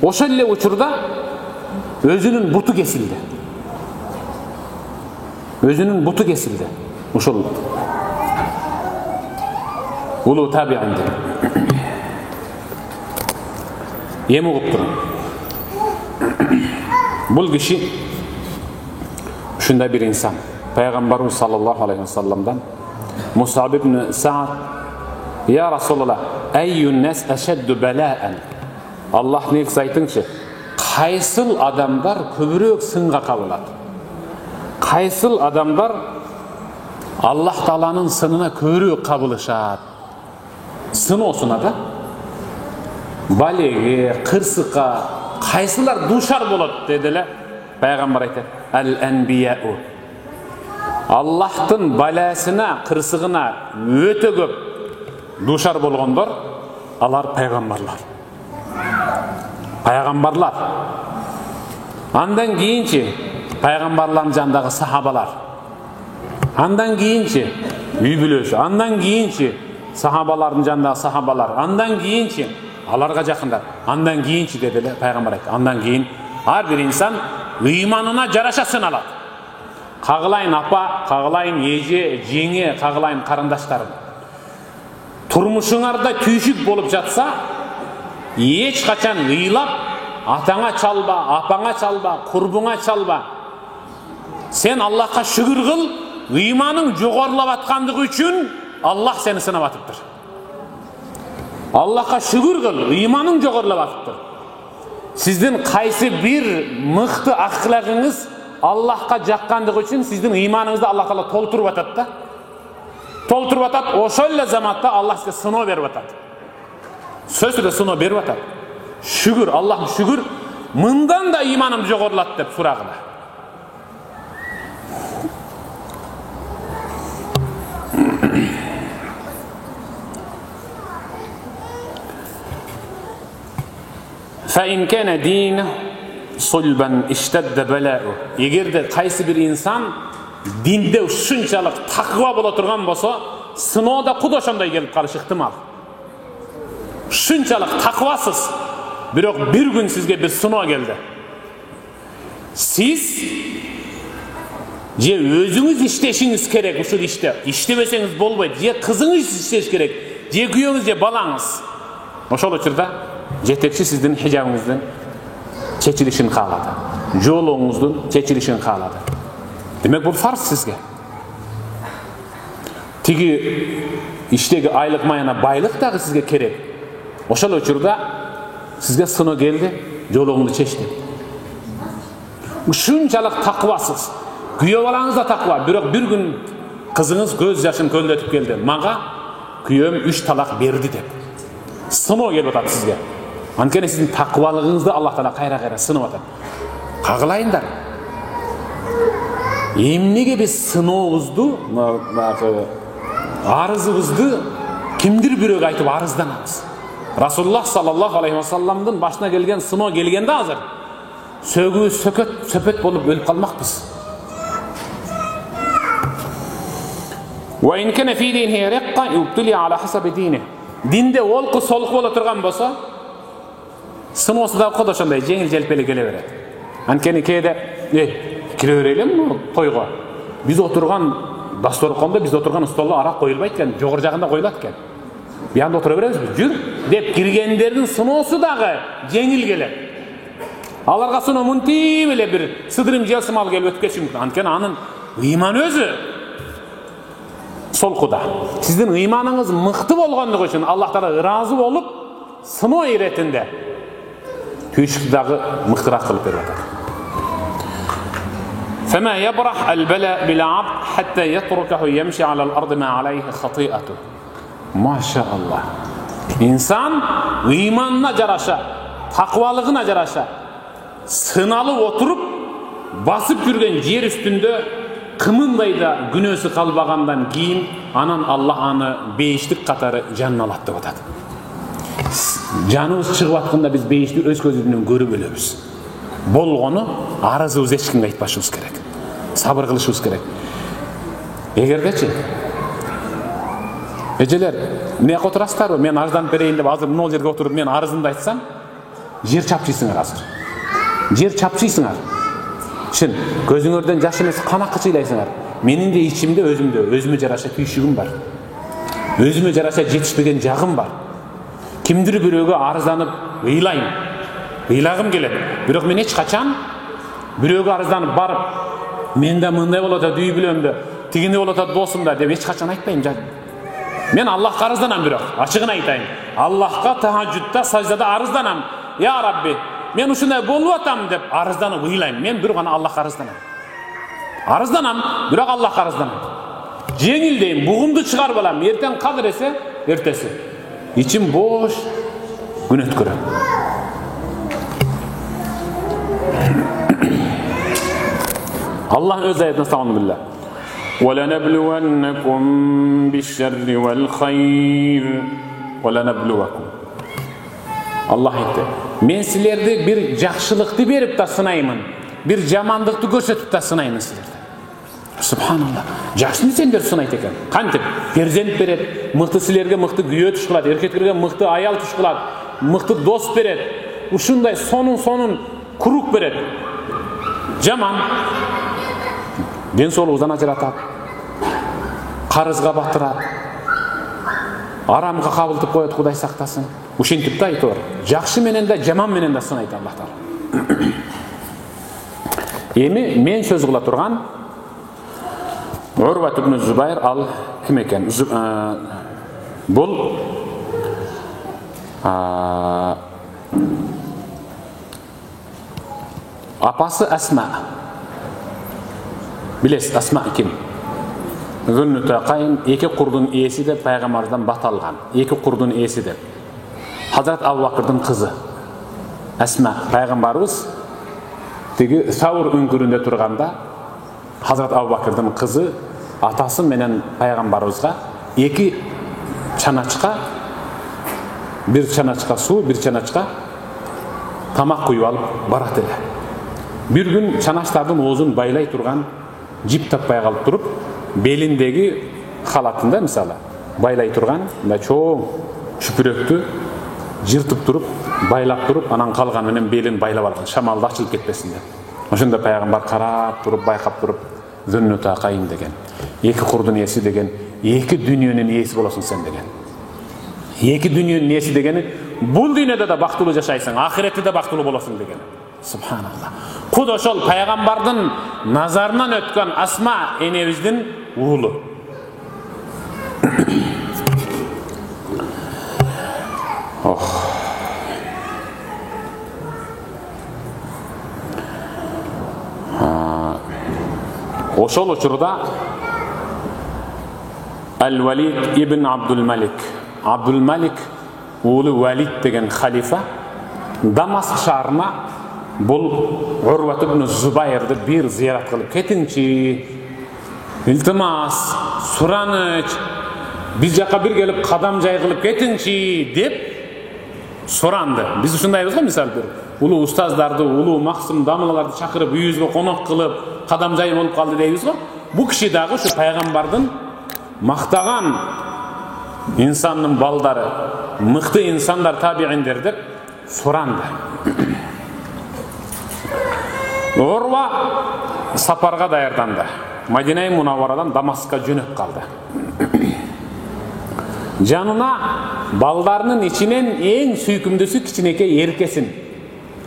Ошол эле учурда өзүнүн буту кесилди. Өзүнүн буту кесилди. Ошол улуу табиинди. Эми угуп турун. Бул киши ушундай бир инсан. Пайгамбарыбыз саллаллаху алейхи ва салламдан Musab ibn Sa'd, "Ya Rasulullah, eyyun nas ashaddu bala'an?" Allah neyse aytыңчы, кайсыл адамдар көбүрөөк сынга кабылат? Кайсыл адамдар Аллах Тааланын сынына көбүрөөк кабылышат? Сын осуна да балеге, кырсыкка кайсылар душар болот дедиле. Пайгамбар айтат: "Ал-анбияу." Аллахтын баласына, кырсыгына өтө көп душар болгондор алар пайгамбарлар. Пайгамбарлар. Андан кийинчи пайгамбарлардын жанындагы сахабалар. Андан кийинчи үй бүлөсү. Андан кийинчи сахабалардын жанындагы сахабалар. Андан кийинчи аларга жакындар. Андан кийинчи дедиле пайгамбар айтты. Андан кийин ар бир инсан ыйманына жараша сыналат. Кагылайын апа, кагылайын эже, жеңе, кагылайын карындаштарым. Турмушуңарда түйшүк болуп жатса, эч качан ыйлап, атаңа чалба, апаңа чалба, курбуңа чалба. Сен Аллахка шүгүр кыл, ыйманың жогорулап аткандыгы үчүн Аллах сени сынап атыптыр. Аллахка шүгүр кыл, ыйманың жогорулап атыптыр. Сиздин кайсы бир мыкты аклагыңыз Аллахка жаккандыгы үчүн сиздин ыйманыңызды Аллах Таала толтуруп атат да. Толтуруп атат, ошол эле заматта Аллах сизге сыноо берип атат. Сөзсүз сыноо берип атат. Шүгүр, Аллах шүгүр, мындан да ыйманым жогорулат деп сурагыла. Fa in kana dinu sulban ishtadda bala'u. Egerde qaysi bir insan dinde şunchalik taqvo bo'la turgan bo'lsa, sinovda xuddi shunday kelib qolishi ehtimal. Şunchalik taqvosiz, biroq bir gün sizga bir sinov keldi. Siz je özünüz işleşiniz gerek şu işte. İşlemeseniz bolbaydı. Je kızınız işleş gerek. Je kuyunuz je balanız. Oşol uçurda jetekçi sizden hicabınızdan çekilişini kağladı. Joluğunuzdan çekilişini kağladı. Demek bu farz sizge. Tigi işteki aylık mayana baylık da sizge gerek. Oşol uçurda sizge sınıf geldi. Joluğunuzu çeşti. Şunçalık takvasız. Güyo balanız da takva. Bir gün kızınız göz yaşını kölletip geldi. Mağa kuyum 3 talak berdi dep. Sınıv gelip atat sizge. Ankene sizin takvalığınızda Allah Teala kayra sınıv atat. Kağılayınlar. Emnege biz sınavızdı, arızımızdı kimdir bürög aytıp arızdanamız. Rasulullah sallallahu aleyhi ve sellem'den başına gelgen sınav gelgende hazır. Sögü söpet bolup ölüp kalmak biz. Ve in kana fi dinihi riqqa yubtali ala hasabi dinihi. Dinde olqu solqu bola turgan bolsa, sınavsı da koda şonday jеңил желпеле келе берет. Ankeni kede kire verelim mi toyga? Biz oturgan dastorkonda, biz oturgan stolda arak koyulmayken, jogor jagında koyulatken. Bir anda otura beremiz mi? Jür dep kirgenlerin sınavsı dağı jеңил gelet. Alarga sınav munti bile bir sıdırım jelsimal gelip ötüp geçim. Ankeni anın iman özü solquda. Sizin imanınız mıhtı bolgandygy üçün Allah Taala razı bolup sınav iretinde tüyüşükdagi mıhtırak kılıp berip atar. فما يبرح البلاء بالعبد حتى يتركه يمشي على الأرض ما عليه خطيئته. ما شاء الله. İnsan imanına jaraşa, takvalığına jaraşa sınalıp oturup basıp yürgen yer üstünde kımınday da günösü kalbagandan keyin anan Allah anı beşlik katarı canına alat dep atat. Canımız çıkıp atkanda biz beşlik öz gözünden görüp ölөбүз. Bolgonu arızыбыз эч кимге айтпашыбыз керек. Sabır kılışыбыз керек. Egerdечи эжелер эмне отурасыздарбы? Мен арызданып берейин деп азыр мына жерге отуруп мен арызымды айтсам, жер чапчыйсыңар азыр. Жер чапчыйсыңар. Шын, көзүңөрдөн жаш эмес кан акчы ыйлайсыңар. Менин де ичимде өзүмө жараша күйшүгүм бар. Өзүмө жараша жетишпеген жагым бар. Kimdir büröөгө арызданып ыйлайм. Ыйлагым келет. Бирок мен эч качан бирөөгө арызданып барып, менде мындай болот да дүй билемди, тигине болот да досум да деп эч качан айтпайм. Мен Аллахка арызданам бирок, ачыгын айтайын. Аллахка тахажжудда, саждада арызданам. Я Рабби, мен ушундай болуп атам деп арызданып ыйлайм. Мен бир гана Аллахка арызданам. Арызданам, бирок Аллахка арызданам. Жеңилдейм, бугумду чыгарып алам. Эртең кадыр эсе, эртеси. İçim boş, gün ötkürüm. Allah öz ayetine estağfirullah. وَلَنَبْلُوَنَّكُمْ بِالشَّرِّ وَالْخَيْرِ وَلَنَبْلُوَكُمْ. Allah etti. Men sizlerdi bir jakşılıkты berip da sınayımın, bir jamanlıkты görsetip da sınayımın sizlerdi. Subhanallah. Жақсыны сендер сынайт екен. Кантип перзент берет, мыкты силерге мыкты күйөө туш кылат, эркектерге мыкты аял туш кылат, мыкты дос берет. Ушундай сонун курук берет. Жаман ден соолугуңуздан ажыратат, карызга батырат, арамга кабылтып коет, Кудай сактасын. Ушинтип да айтып бар. Жакшы менен да жаман менен да сынайт Аллах Таала. Эми мен сөз кыла турган Urvat ibn Zubayr al kim eken? Bul apası Asma. Bilesiz Asma kim? Zünnütaqayn iki kurdun iyesi de Peygamberden batalgan. İki kurdun iyesi de Hazret Abu Bakır'ın kızı Asma. Peygamberimiz tegi Savur öngöründe turganda Hazret Abu Bakır'ın kızı atası menen Peygamberimizga iki çanaçka, bir çanaçka su, bir çanaçka tamak kuyup alıp barat ele. Bir gün çanaçtardын oozun байлай турган жип таппай калып туруп, белиндеги халатында мисалы байлай турган мындай чоң чүпүрөктү жыртып туруп, байлап туруп, анан калган менен белин байлап алган, шамалда ачылып кетпесин деп. Ошондо пайгамбар карап туруп, байкап туруп, зөннүтакайын деген, эки курдун ээси деген, эки дүйнөнүн ээси болосуң сен деген. Эки дүйнөнүн ээси дегени бул дүйнөдө да бактылуу жашайсың, ахиретте да бактылуу болосуң деген. Субханалла. Куд ошол пайгамбардын назарынан өткөн Асма энебиздин уулу. Ошол учурда Ал-Валид ибн Абдул-Малик уулу Валид деген халифа Дамаск шаарына бул Урват ибн Зубайрды бир зиярат кылып кетиңчи, илтимас, сураныч, биз жака бир келип кадам жай кылып кетиңчи деп суранды. Биз ушундайбыз го, мисалы бир улуу устаздарды, улуу максым дамыларды чакырып үйүбүзгө конок кылып кадам жай болуп калды дейбиз го. Бу киши дагы ушу пайгамбардын мактаган инсандын балдары, мыкты инсандар, табииндер деп суранды. Урва сапарга даярданды. Мадина-и Мунавварадан Дамаскка жөнөп калды. Жанына балдарынын ичинен эң сүйкүмдүүсү кичинекей эркесин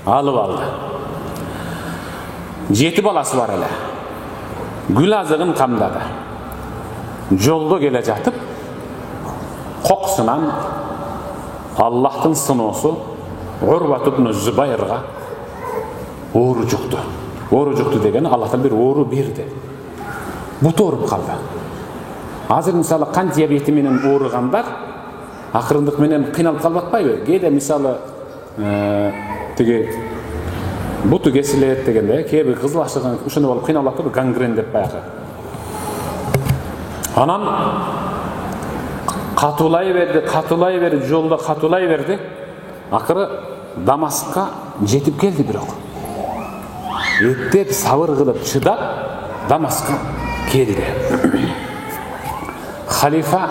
алып алды. 7 баласы бар эле. Гүл азыгын камдады. Жолдо келе жатып, кокусунан Аллахтын сыноосу Урват ибн Зубайрга оору жукту. Оору жукту дегени Аллахтан бир оору берди. Буту ооруп калды. Азыр мисалы кан диабети менен ооругандар акырындык менен кыйналып калып атпайбы? Кээде мисалы тиги буту кесилет дегенде, кээби кызыл ашыган ушуну болуп кыйналып атпайбы? Гангрен деп баягы. Анан катуулай берди, жолдо катуулай берди. Акыры Дамаскка жетип келди бирок. Эттеп сабыр кылып чыдап Дамаскка келди. Халифа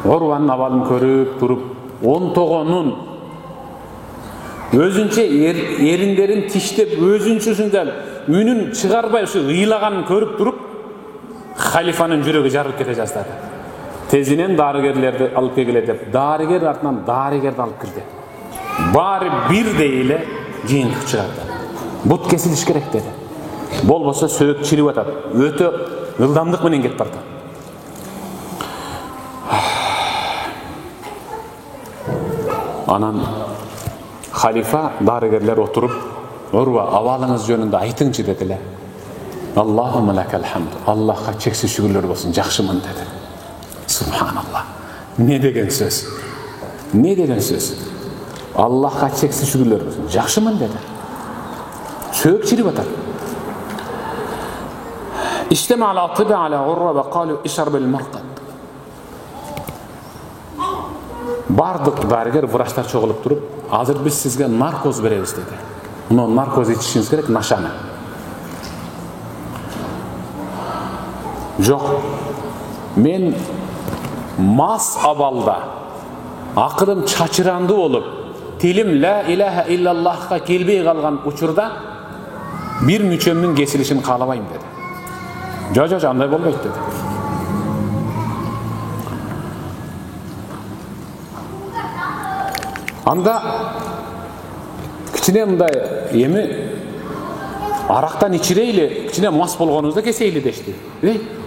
Урванын абалын көрүп туруп, онтогонун өзүнчө эриндерин тиштеп, өзүнчө ушундай үнүн чыгарбай ушу ыйлаганын көрүп туруп, халифанын жүрөгү жарылып кете жаздады. Тезинен дарыгерлерди алып келгиле деп, дарыгер артынан дарыгерди алып келди. Баары бирдей эле жыйынтык чыгарды. Бут кесилиш керек деди. Болбосо сөөк чирип атат. Өтө ылдамдык менен кетип барды. Анан халифа дарыгерлер отуруп, Урва абалыңыз жөнүндө айтыңчы дедиле. Аллахумма лакал хамд. Аллахка чексиз шүгүрлөр болсун, жакшымын деди. Субханалла. Не деген сөз? Не деген сөз? Аллахка чексиз шүгүрлөр болсун, жакшымын деди. Сөөк чирип атат. İştema ala tıbbi ala Urva ve kalu işarbil marqad. Бардык дарыгер врачтар чогулуп туруп, азыр биз сизге наркоз беребиз деди. Муну наркоз ичишиңиз керек, нашаны. Жок. Мен мас абалда, акырым чачыранды болуп, тилим ла илаха иллаллахка келбей калган учурда бир мүчөмдүн кесилишин каалабайм деди. Жо, андай болбойт деди. Анда кичине мындай эми арактан ичирейли, кичине мас болгонубузда кесейли дешти.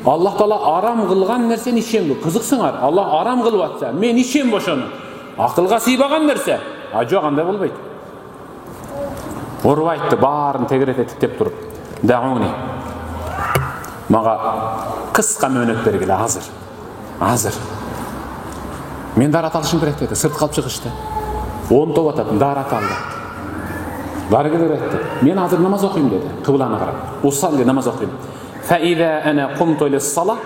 Аллах Таала арам кылган нерсени ичем, кызыксыңар. Аллах арам кылып атса, мен ичем ошону. Акылга сыйбаган нерсе. Жок, андай болбойт. Урва айтты, баарын тегерете тиктеп туруп. Дауни. Мага кыска мөөнөт бергиле азыр. Мен дарат алышым керек деди, сыртка алып чыгышты. 10 топ атат, дарат алды. Дарыгерлер айтты, мен азыр намаз окуйм деди, кыбланы карап. Усалли, намаз окуйм. Фа иза ана кумту лис-сала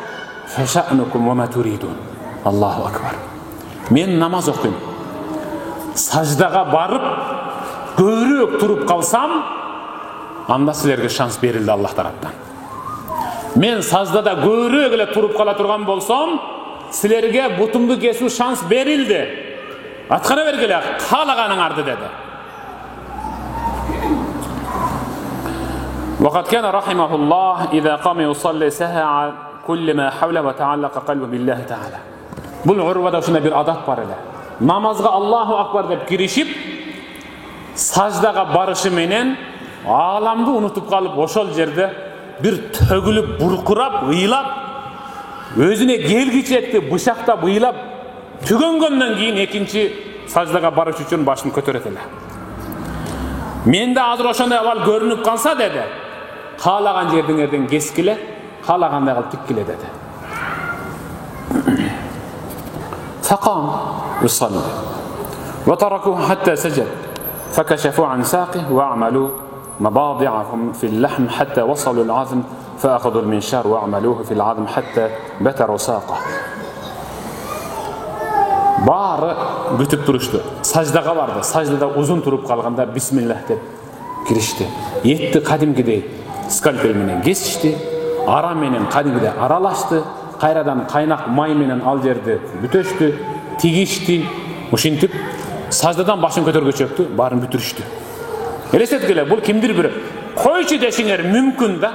фашанукум ва ма туридун. Аллаху акбар. Мен намаз окуйм. Саждага барып, көбүрөөк туруп калсам, анда силерге шанс берилди Аллах тараптан. Мен саждада көбүрөөк эле туруп кала турган болсом, силерге бутумду кесүү шанс берилди. Аткара бергиле, каалаганыңарды деди. وقد كان رحمه الله إذا قام يصلي سهى كل ما حوله وتعلق قلبه بالله تعالى. Бұл Урвада ушундай бир адат бар эле. Намазга Аллаху акбар деп киришип, саждага барышы менен аламды унутуп калып, ошол жерде бир төгүлүп, буркурап, ыйлап, өзүнө келгичекти бышактап, ыйлап, түгөнгөндөн кийин экинчи саждага барыш үчүн башын көтөрөт эле. Менде азыр ошондой абал көрүнүп калса деди, каалаган жердиңерден кескиле, каалагандай кылып тиккиле деди. فقام يصلي وتركوه حتى سجد فكشفوا عن ساقه وأعملوا مباضعهم في اللحم حتى وصلوا العظم فأخذوا المنشار وأعملوه في العظم حتى بتروا ساقه. Бары бүтүп турушты. Саждага барды. Саждада узун туруп калганда бисмиллах деп киришти. Этти кадимкидей скальпель менен кесишти. Ара менен кадимкидей аралашты. Кайрадан кайнак май менен ал жерди бүтөштү, тигишти. Ушинтип саждадан башын көтөргөчөктү, барын бүтүрүштү. Элестеткиле, бул кимдир бир койчу дешиңер мүмкүн да.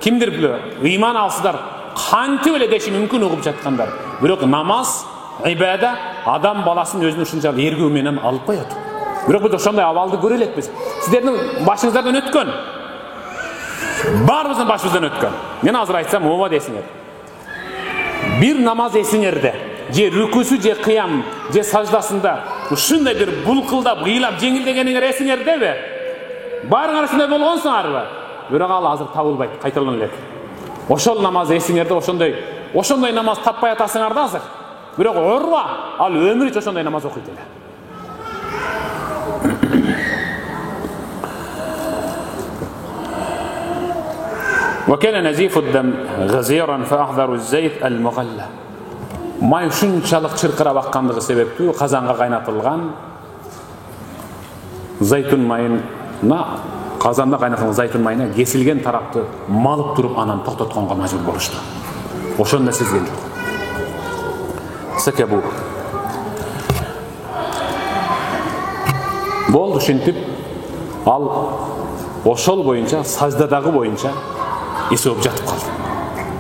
Кимдир биле, ыйман алсыздар, кантип эле деши мүмкүн угуп жаткандар. Бирок намаз, ибада адам баласын өзүнүн ушунчалык эргүү менен алып коет. Бирок биз ошондой абалды көрө элекпиз. Сиздердин башыңыздардан өткөн. Баарыбыздын башыбыздан өткөн. Мен азыр айтсам, ооба десиңер. Бир намаз эсиңерде, же рүкүсү, же кыям, же саждасында ушундай бир булкылдап, ыйлап, жеңилдегениңер эсиңердеби? Баарыңар ушундай болгонсуңарбы? Бирок ал азыр табылбайт, кайталана элек. Ошол намаз эсиңерде, ошондой намаз таппай атасыңар да азыр. Бирок Урва ал өмүр үчүн ошондой намаз окуйт эле. وكان نزيف الدم غزيرا فأحضروا الزيت المغلى. Май ушунчалык чыркырап аккандыгы себептүү казанга кайнатылган зайтун майына, казанда кайнатылган зайтун майына кесилген тарапты малып туруп анан токтотконго мажбур болушту. Ошондо сезген жок. Секебу. Болду ушинтип ал ошол боюнча, саждадагы боюнча эси болуп жатып калды.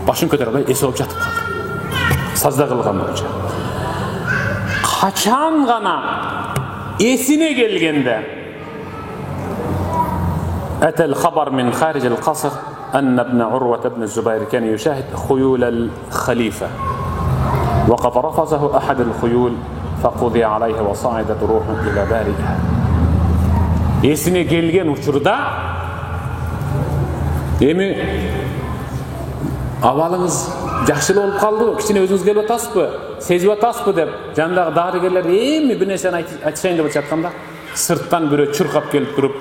Башын көтөрө албай эси болуп жатып калды. Сажда кылган боюнча. Качан гана эсине келгенде أتى الخبر من خارج القصر أن ابن عروة بن الزبير كان يشاهد خيول الخليفة وقد رفضه أحد الخيول فقضي عليه وصعدت روحه إلى بارئها. Esine gelgen uçurda эми абалыңыз жакшы болуп калды, кичине өзүңүз келип атасызбы, сезип атасызбы деп жандагы дарыгерлер эми бир нерсени айтышайын деп жатканда сырттан бирөө чуркап келип туруп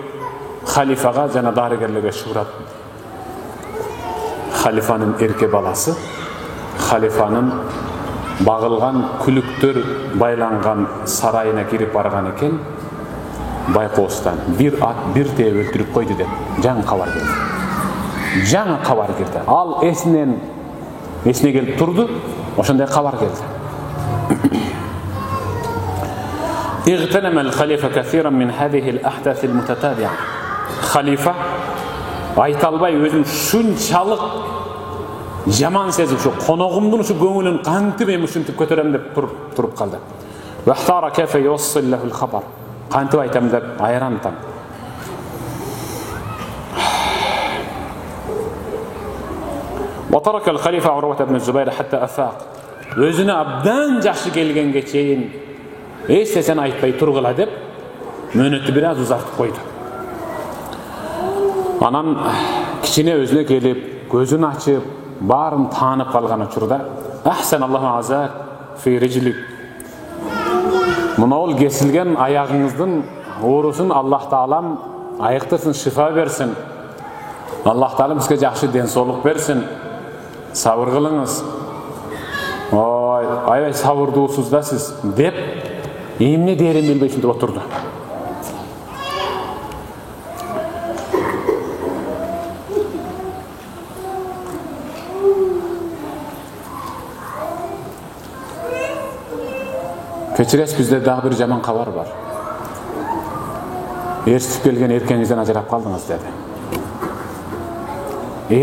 халифага жана дарыгерлерге шурат. Халифанын эрке баласы, халифанын багылган күлүктөр байланган сарайына кирип барган экен. Байкоостан бир ат бир тээ өлтүрүп койду деп жаңы кабар келди. Жаңы кабар келди. Ал эсине келип турду, ошондой кабар келди. اغتنم الخليفة كثيرا من هذه الأحداث المتتابعة. Халифа айта албай өзүн шунчалык жаман сезип, ушу коногумдун ушу көңүлүн кантип эми ушинтип көтөрөм деп туруп калды. Вахтара кайфа юссил лаху al-khabar. Кантип айтам деп айран там. وترك الخليفة عروة بن الزبير حتى أفاق. Өзүнө абдан жакшы келгенге чейин эстесен айтпай тургула деп мөөнөттү бир аз узартып койду. Анан кичине өзүнө келип, көзүн ачып, баарын таанып калган учурда ахсан Аллаху азак фи риджлик. Мына ол кесилген аягыңыздын оорусун Аллах таалам айыктырсын, шифа берсин. Аллах таалам сизге жакшы ден соолук берсин. Сабыр кылыңыз. Ой, аябай сабырдуусуз да сиз деп эмне дээрин билбей ушинтип отурду. Keçiresiz, bizde daha bir жаман kabar var. Erçitip kelgen erkеңizdен ajırap kaldыңız dedi.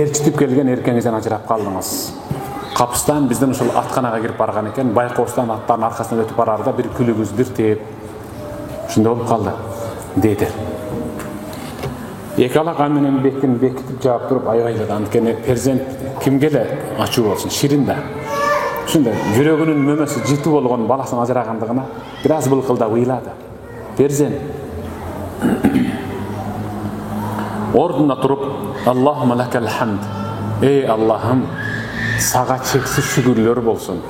Erçitip kelgen erkеңizdен ajırap kaldыңız. Kapıstan bizden uşul atkanaga kirip bargan eken, Bayqorstan attardın arkasından ötüp bararda bir külügüz dirtip şunda olup kaldı dedi. Ekala kamenen bekitip cevap durup ayvayladı. Antkeni perzent kimge de açık olsun, şirin de. Şunda yüreğinin mömesi ciddi bolğon balasının ajıragandygına biraz bılkılda uyladı. Perzent ordunda durup Allahümme lekel hamd. Ey Allah'ım, sağa çeksiz şükürler bolsun.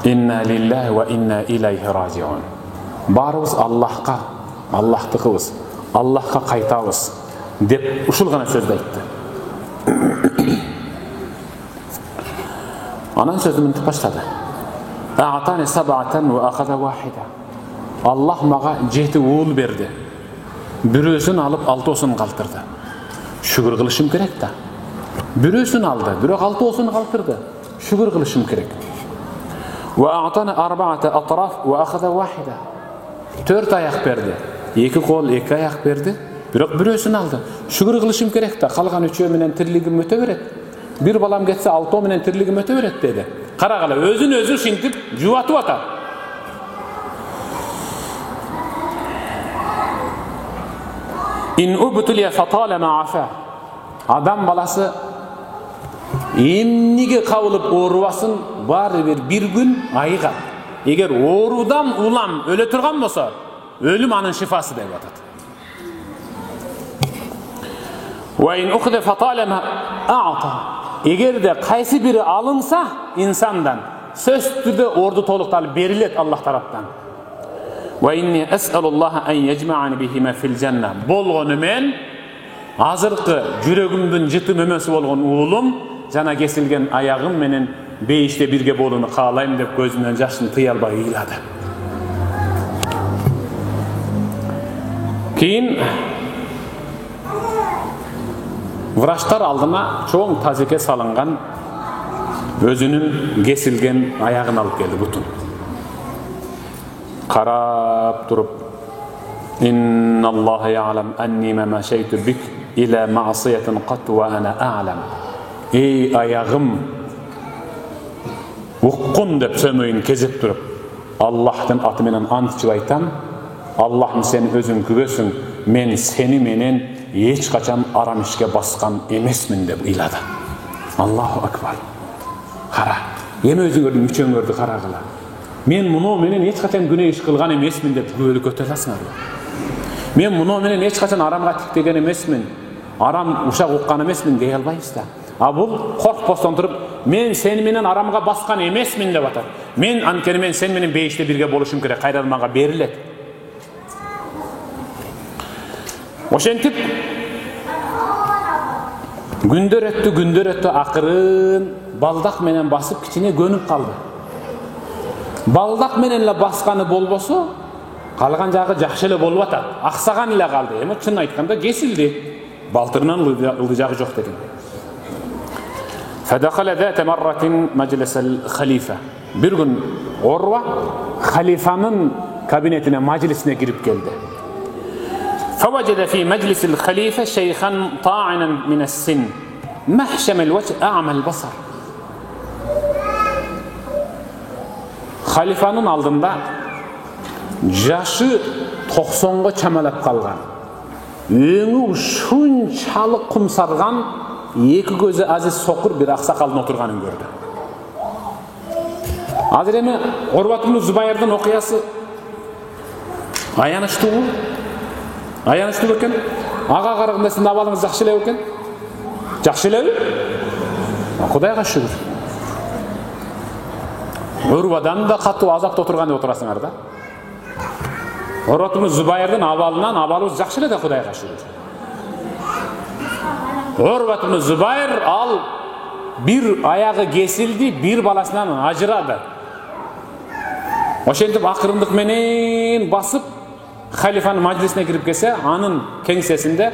İnna lillahi ve inna ilayhi raciun. Barыбыз Allah'a, Allah'tıqыбыз, Allah'a qaytabыз dep uşul gana söz aytты. Anan sözü mintip başladı. A'tani sab'atan ve akhadha wahida. Allah maga 7 uul berdi. Birösün alıp 6'sını kaltırdı. Şükür kılışım gerek da. Birösün aldı, birök 6'sını kaltırdı. Şükür kılışım gerek. Ve a'tana arba'ata atraf ve akhadha wahida. 4 ayak berdi. 2 kol, 2 ayak berdi. Birök birösün aldı. Şükür kılışım gerek da. Kalgan 3 menen tirligim öte beret. Bir balam getse 6 menen tirligim öte beret dedi. Karagala özün şintip juwatıp atar. İn ubtuliya fatalama afa. Adam balası emnige kabılıp oorubasın bari bir gün ayıga. Eger oorudan ulam öle turgan bolsa, ölüm anın şifası dep atat. Ve in ukhda fatalama a'ta. Eger de qaysi biri alınsa insandan söz türde ordu toluktalı berilet Allah taraftan. Ve inni es'alullaha en yecma'ani bihima fil cennet. Bolgonu men azırkı yüregimdin jıtı mömösü bolgon uulum jana kesilgen ayagım menen beyişte birge bolunu kaalayım dep gözünden jaşını tыя alбай ыйлады. Keyin vrachtar aldıma çoğun tazike salıngan özünün kesilgen ayagını alıp geldi butun. Karab durup İnna Allah ya'lem enni ma maşaytu bik ila ma'siyetin qat ve ana a'lem. Ey ayağım uqqun dep sömöyün kezip durup Allah'tan atı menen ant içip aytam, Allah'ım sen özün kübösün, men seni menen hiç kaçan aram işke baskan emesmin dep ыйлады. Allahu akbar. Kara, yeme özün gördüm, üçön gördü kara kıla. Men muno menen hiç kaçan güne iş kılgan emesmin dep göğülü kötelasın. Men muno menen hiç kaçan aramga tiktegen emesmin, aram uşak uqqan emesmin deye albayız da. A bul kork poston turup men seni menen aramga baskan emesmin dep atar. Men ankeni men sen menen beyişte birge boluşum kerek, kayran manga berilet. Oşentip gündör öttü akırın baldak menen basıp kiçine gönüp kaldı. Baldak menenle baskanı bolbosu kalgan jagı jakşı ele bolup atat. Aksagan ile kaldı. Ama çın aytkanda kesildi. Baltırынан ıldıjagı jok dedim. Fedakhala zate marratin meclisel halife. Bir gün Orva halifanın kabinetine, meclisine girip geldi. فوجد في مجلس الخليفة شيخا طاعنا من السن محشم الوجه أعمى البصر. Halifanın aldığında yaşı 90'ga çamalap kalgan, öňü şunçalyk kumsargan, iki gözü aziz sokur bir aksakalın oturganын gördü. Azir emi Urvat ibn Zubayr'ın okuyası ayanıştı mı? Ayanıştı beken? Ağa karagında sizin abalınız jakşylap eken? Jakşylap? Kudayga şükür. Urvadan da katı azapta oturganda oturasыңар da. Urvat ibn Zubayr'ın abalından abalımız jakşylap da Kudayga şükür. Urvat ibn Zubayr al bir ayağı kesildi, bir balasından ajıradı. Oşentip akırımdık menen basıp halifanın majlisine girip kelse, anın kengsesinde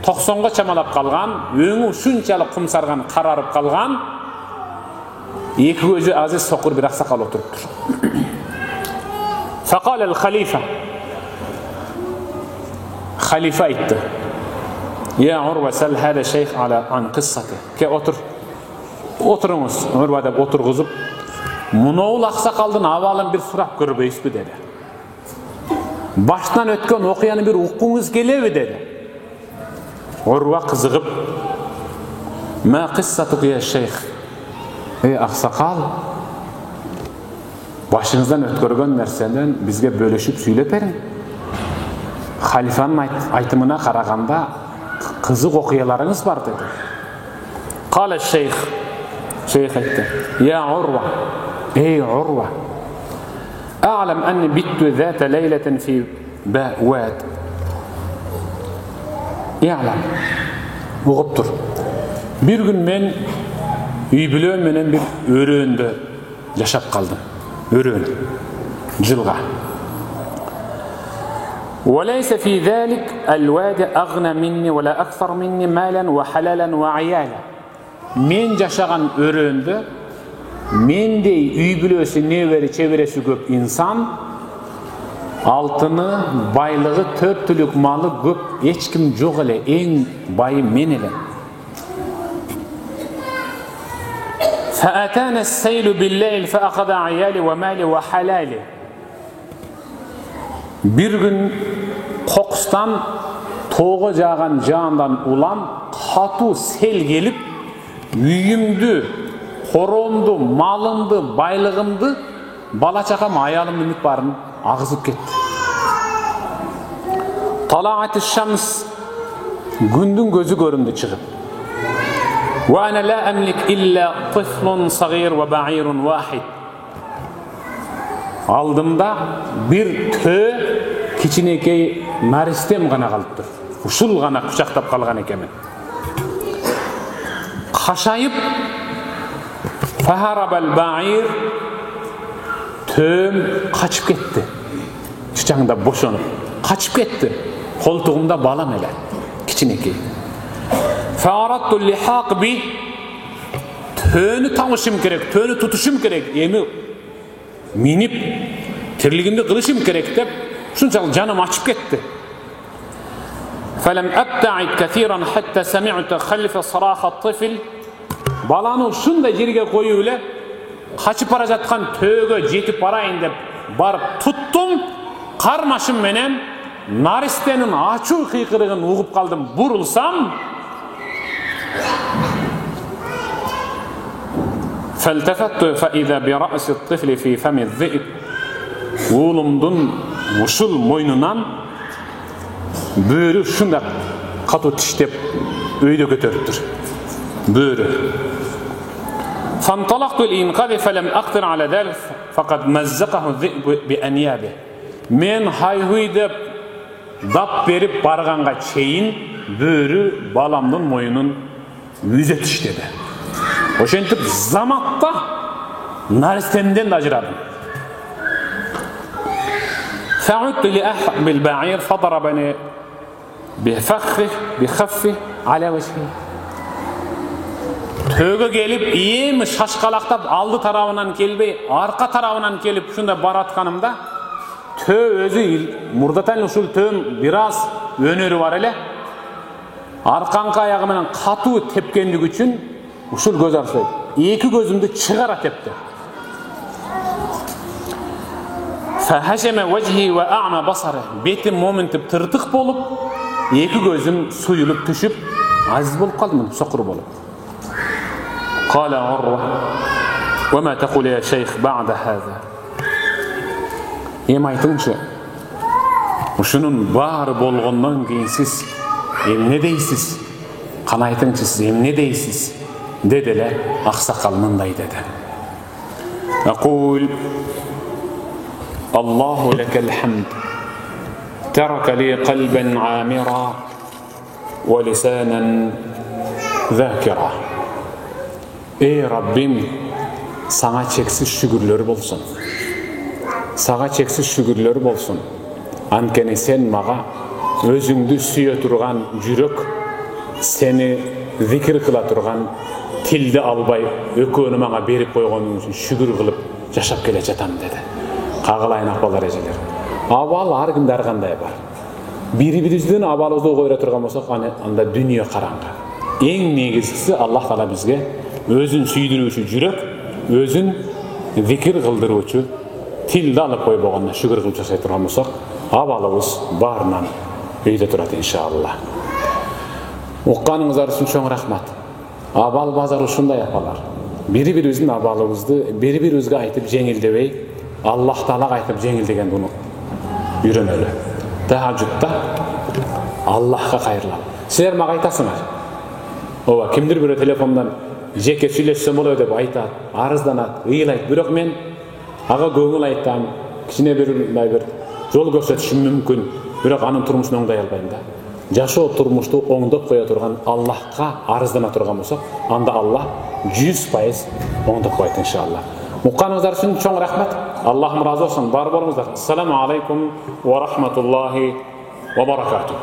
90'ga çamalap kalgan, öňü şunçalyk kumsargan, kararıp kalgan, iki gözü aziz sokur bir aksakal oturuptur. فقال الخليفة خليفة aytdı. Ya Urva sel hada şeyh ala an qissati. Ke oturunuz. Urva dep oturguzup munoğul aksakaldın avalın bir surap görbeysizbi dedi. Baştan ötken okuyanı bir uqqunuz gelebi dedi. Urva kızıgıp ma qissatuk ya şeyh. Ey aksakal, başınızdan ötkörgön nerseden bizge bölüşüp süylep berin. Halifanın aytımına karaganda kızık okuyalarınız var dedi. Kale şeyh, şeyh etti. Ya Urva, ey Urva, a'lem enni bittu zâte leyleten fi bâ'vâd. Ya'lem, uğup dur. Bir gün men üybülöm menen bir örüğünde yaşap kaldım. Örüğün, cılga. وَلَيْسَ فِي ذَلِكَ الْوَادِ أَغْنَى مِنِّي وَلَا أَكْثَرْ مِنِّي مَالًا وَحَلَالًا وَعِيَالًا. Men yaşagan örüğünde mendey üybülösü neveri çeviresi köp insan, altını, baylığı, töptülük malı köp hiç kim yok ele, en bayı men ele. فَأَتَانَ السَّيْلُ بِاللَّيْلِ فَأَخَذَ عِيَالِ وَمَالِ وَحَلَالِ. Bir gün Qoqustan toğu jağan jağından ulan katu sel gelip üyümdü, horomdu, malımdı, baylığımdı, bala çakam, ayalım ümit barın ağızıp ketti. Tala'ati şams, gündün gözü göründü çıkıp. Ve ana la emlik illa tiflun sagir ve ba'irun vahid. Aldımda bir tö kiçinekey naristem gana kalıptır. Uşul gana kuşaktap kalgan ekemen. Kaşayıp faharabal ba'ir, töm kaçıp ketti. Çıçağında boşanıp kaçıp ketti. Koltuğumda balam ele kiçinekey. Fa'arattu lihaq bi, tönü tanışım gerek, tönü tutuşum gerek. Emi minip tirligimde kılışım gerek dep şunçalık canım açıp ketti. فَلَمْ أَبْتَعِدْ كَثِيرًا حَتَّى سَمِعْتَ خَلِفَ صَرَاخَ الطِّفِلِ. Balanı şunda yerge koyuyla kaçıp para jatkan töge jetip barayın dep barıp tuttum, karmaşım menen naristenin açuu kıykırığın uğup kaldım. Burulsam فَالْتَفَتْتُ فَإِذَا بِرَأْسِ الطِّفْلِ فِي فَمِ الذِّئِبِ. Oğlumdun uşul moynunan böğrü şunda katı tiştep öyde götürüptür. Böğrü. فَانْطَلَقْتُ الْاِنْقَذِ فَلَمْ أَقْتِرْ عَلَى ذَلِكَ فَقَدْ مَزَّقَهُ الذِّئْبُ بِأَنْيَابِ. Men hayhuyda dap verip barğanға çeyin böğrü balamdın moyunun yüze tiştedi. Oşentip zamatta naristemden de acıradım. فَعُدْتُ لِأَحْبِ الْبَعِيرِ فَضَرَبَنِي بِخَفِّهِ عَلَى وَجْهِهِ. Töge gelip iyiyemi şaşkalaqtap aldı tarafından gelbey, arka tarafından gelip şunda baratkanımda tö özü murdatan usul tüm biraz öneri var ele. Arkanka ayağımdan katı tepkenlik üçün usul göz arsaydı. İki gözümde çıgara tepti. فَهَشَمَ وَجْهِي وَاَعْمَ بَصَرَهِ. Betim momentip tırtık bolup, iki gözüm suyulup düşüp, aziz bolup kaldım, sokur bolup. قَالَ عُرْوَ وَمَا تَقُلْ يَا شَيْخ بَعْدَ هَذَا. Hem aytınçı, şunun bağır bolğundan keyin siz ne deysiz? Kan aytınçı siz ne deysiz? Dediler, aksakal mınday dedi. أقول الله لك الحمد ترك لي قلبا عامرا ولسانا ذاكرا. Ey Rabbim, sana çeksiz şükürler bolsun. Sana çeksiz şükürler bolsun. Ankeni sen mağa özüңdü süye turgan jürek, seni zikir kıla turgan tildi albay ökönü mağa berip koyğanın üçün şükür kılıp yaşap kele jatam dedi. Kağılayın ahvalar ejeler. Abal har kimde har kanday var. Biri-birimizden abalыбызды koyra turgan bolsak, anda dünya karаңgı. Eң negizgisi Allah Taala bizge özün süydürүүчү жүрөк, özün zikir kıldırүүчү tilde alıp koy bolganda şükür kılıp жасай turgan bolsak, abalыбыз barынан öýde turat inşallah. Uqqanыңыздар üçün çoň rahmat. Abal bazar uşunday apalar. Biri-birimizden abalыбызды biri-birimizge aytıp jeňildebey, Allah Taala aytıp jeňildegen bunu үйrөнölü. Tahajjudda Allah'a kayırlar. Sizler mağa aytasыңар. Oba kimdir bir telefondan jeke süйлөшсөм bolot dep aytat, arızdanat, ыйылайт. Bирок men aga көңүл айтам, кичине bir жол көрсөтүшүм мүмкүн. Бирок анын турмушун оңдай албайм да. Жашоо турмушту оңдоп коя турган Аллахка арыздана турган болсок, анда Аллах 100% оңдоп коет иншалла. Укканыңыздар үчүн чоң рахмат. Аллахым разы болсун. Бар болуңуздар. Ассаламу алейкум ва рахматуллахи ва баракатух.